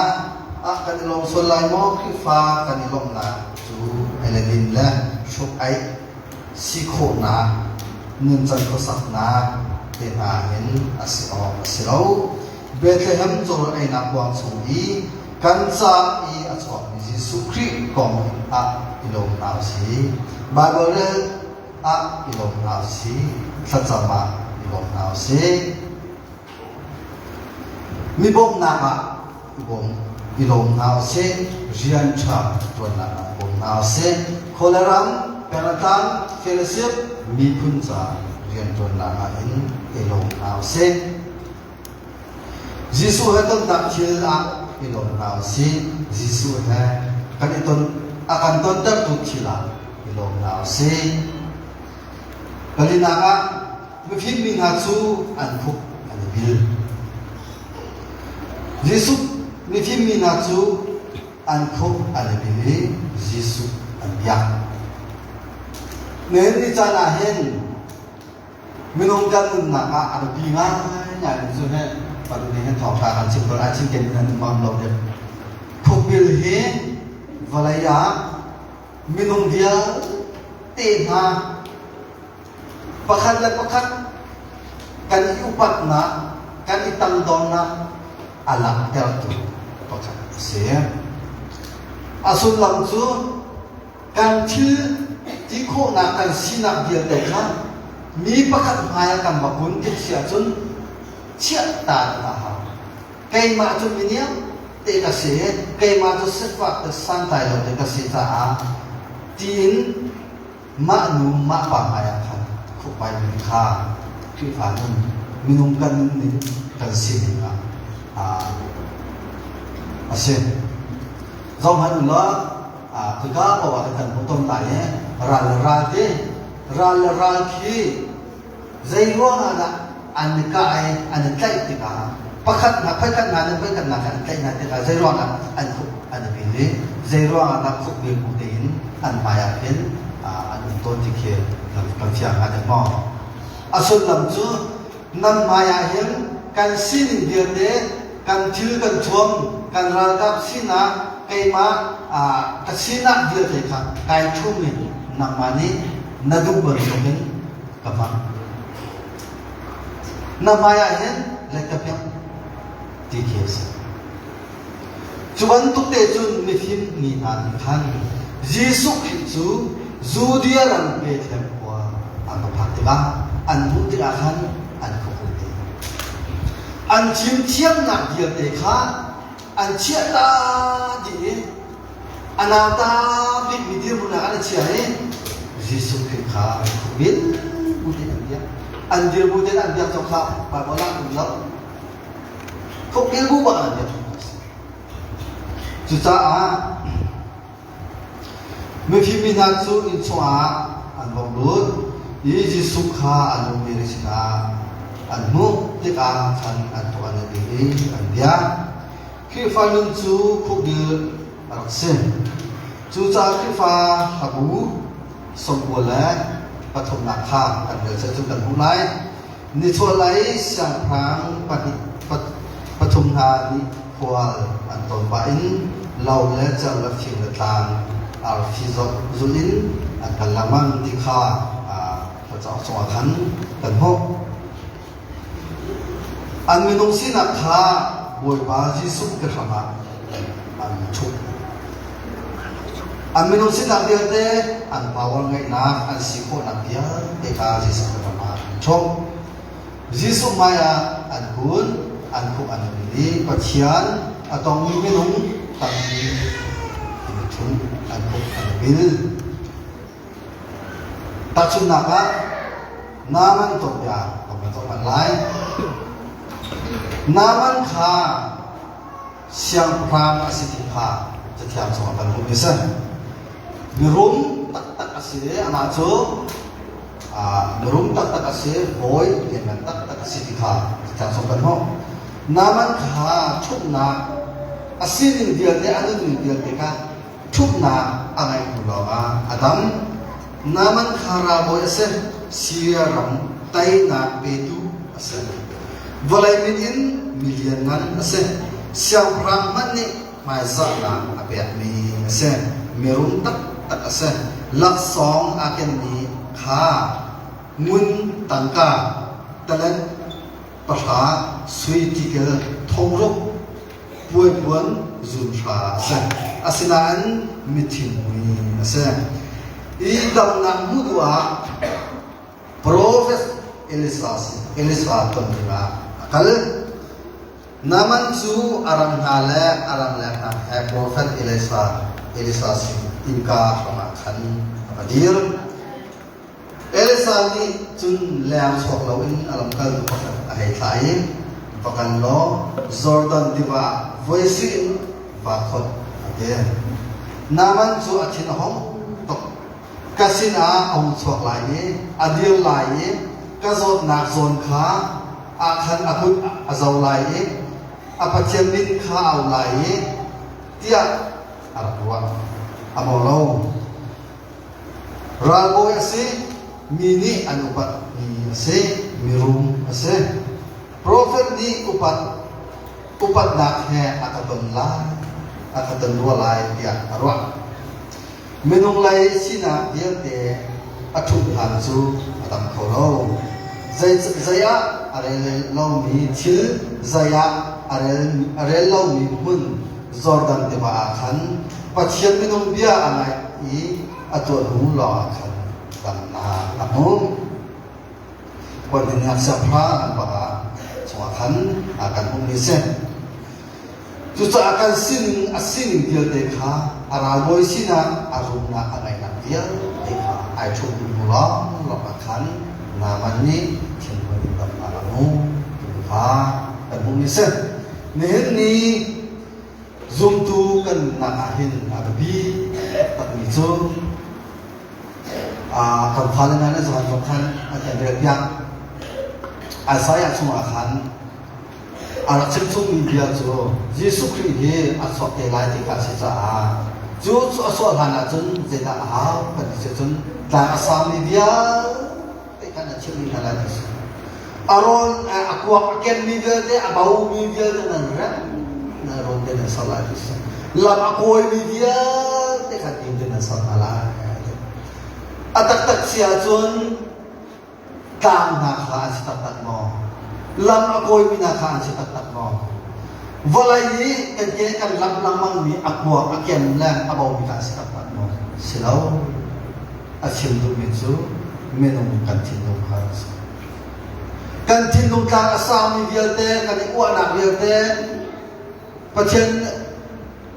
kanilom sol lai mo khifa kanilom na chu eledin la shop ai sikho na nun chan ko sak na te na hen asilo Bethlehem zor ai na kwang sui kan sa i achok Jesus Christ kong ilong na si Bible ilong na si satsama ilong na si mi bom na ka ilong na si rian cha tuan na bom na si koleram penatan fellowship mi pun cha rian tuan na in ilong na si Jesus haton tak chil ilong na si Jesus ha kaniton akan tondak tu chila ilong na si kalinaka mifim min hatsu anphuk anibil Jesus mifim min hatsu anphuk anibil Jesus anbiak nen ni chana hen minong kan naka arbinga nya zu he padu ne hen thok ka kan sim ko a chin ken nan mam lo de khobil he valaya minong dia te ha pakhat la pakhat kan iupat na kan itang don na ala tel tu pakhat se asul lam chu kan thil ti kho na kan sinak dia te kha mi pakhat haya kan bakun ti sia chun chia ta na ha kai ma chun minia te kasi kay ma to sepak te santai lo te kasi ta tin ma nu ma pa maya kan ku pai ni kha ki fa nun minum kan ni kan sin nga ase zom han lo ku ka ba kan tom ta ye ral ki zai ro na an ka ai an kai ti ka pakhat na pakhat na kan kai na ti ka zai ro na an bi ni zai ro na ku bi ku tin an maya pen an to ti ke kan fiang an mo asul lam chu nan maya hem kan sin dia te kan thil kan thuam kan ral kap sina kai ma kasina dia te ka kai thu mi nang mani nadu ber sokin kama namaya hen lekapyak tikes chuban tukte chun mithim ni an khan Jesu Christu zudia ran pe them kwa an phatiga an buti akhan an khokuti an chim chiam na dia te kha an chia ta di anata bi midir muna an chia he Jesu Christu bil buti dia an dia buti an dia chok kha pa bola kun lo khok bil bu ba an dia chu cha me phi mi na chu in chwa an bong lut yi Jesu kha an mi ri sina an mu te ka khan an to an bi an dia khi fa nun chu khok bil ar sen chu cha khi fa habu som bola pathum na kha an le se chu kan hu lai ni chwa lai sang phang pathum ha ni khwal an ton ba in law le chang la thing la tang al fizo zulin an kalamang ti kha pa cha so khan kan ho an minung sin a kha boi ba Jesu ka thama an thu an minung sin a dia te an pawang ngai na an si ko na dia te ka Jesu ka thama chom Jesu maya an kun an khu an ni pathian atong mi minung tang ni thun an khu an bil ta chun na ka naman to ya ko to man lai naman kha siang pram asiti khaจะtiam so kan hu ni sa mi rum tak ase ana cho mi rum tak ase boy yen tak asiti kha tiam so kan ho naman kha thuk na asin dia te anu ni dia te ka thuk na angai ku lo adam naman kha ra boy ase siaram tai na pe tu ase volai min in million ngan ase siang pram man ni mai za na apet mi ase merum tak ase lak song aken ni kha mun tangka talan pasha sui tikel thongrok puai puan zum sha ase asina an mithin mi ase I dam na mudwa prophet Elisa tonga akal naman su arang hale na prophet Elisa inka hama khan adir Elisa ni chun lam sok lawin alam kal pakan ai thai pakan lo Jordan diwa voisin va khot ade naman su athin hom tok kasina ong sok lai adir lai kazot nak zon kha akhan akut azau lai apathiam min kha au lai tia arwa amolo ralbo ase mini anupat ni ase mirum ase prophet ni upat nak he akaton dua lai tia arwa menung lai sina dia te athum han chu atam kholo zaya arel lo mi thil zaya arel lo mi hun Jordan te ba khan pathian minung bia angai I aton hu lo khan tam na amum kon ni hak sa pha ba chwa khan akan hum ni se tu sa akan asin dia dekha aragoi sina aruna angai nak dia dekha ai chu mulang lokakan namanya timbul alamu dekha dan mumisen ni zoom tu kan nakahin arabi tak nizo kan palingan zaman kan ada berbiak asaya semua kan anak ciptung media tu Yesus Kristus asal kelai dikasih sah tu asal hana jun zeta hal pada jun dan asal media ikan ciptung hana tu aron aku akan media tu abau media tu nanti naron tu salah tu lam aku media tu kan tu salah atak tak siajun tam nak khas tak mau lam aku minakhan si tak mau walai kan lam lamang ni aku akan lang abau bikas tak mau silau asim tu mitsu menung kantinung khas kantinung kang asam ni dia te kan iku anak dia te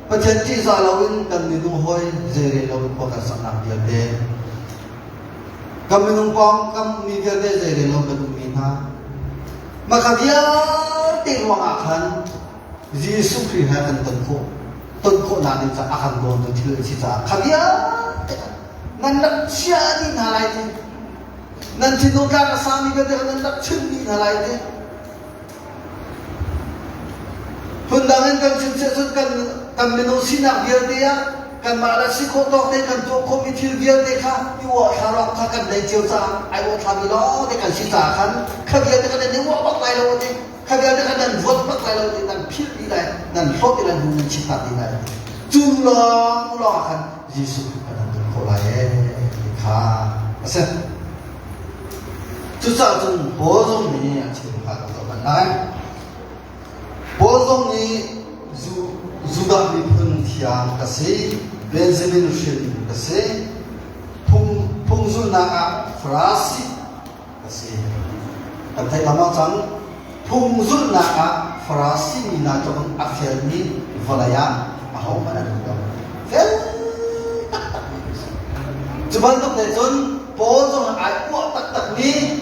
pacen ti sa lawin kan ni dung hoi jere lawin ko kan sanak dia te kami numpang kami dia te jere lawin kan minha maka dia tingwang akan Yesus Kristus akan tengko nanti akan bonto til sisa kadia nandak siani nalai te nanti nukar sami gede nandak cumi nalai te hundangan kan sinsesut kan menusinak dia dia kan malah si kotor te kan tu komitil dia te ka iwa harap kan dai ciu sa ai wo thabi lo te kan sisa kan kadia te kan ni wo bak lai lo te kadia te kan dan vote bak lai lo te dan phil di lai dan vote dan du cita di lai jumlah lo akan Yesus kan ko lai ka asen tu sa jun bo zong ni ya chi ka to ban lai bo zong ni Zudah di Puntian kasih Benjamin Rushdi kasih Pungzul Naga Frasi kasih Kantai lama cang Pungzul Naga Frasi mina jong akhir ni Valaya Ahau mana juga Cuman untuk nejon Bojong aku tak ni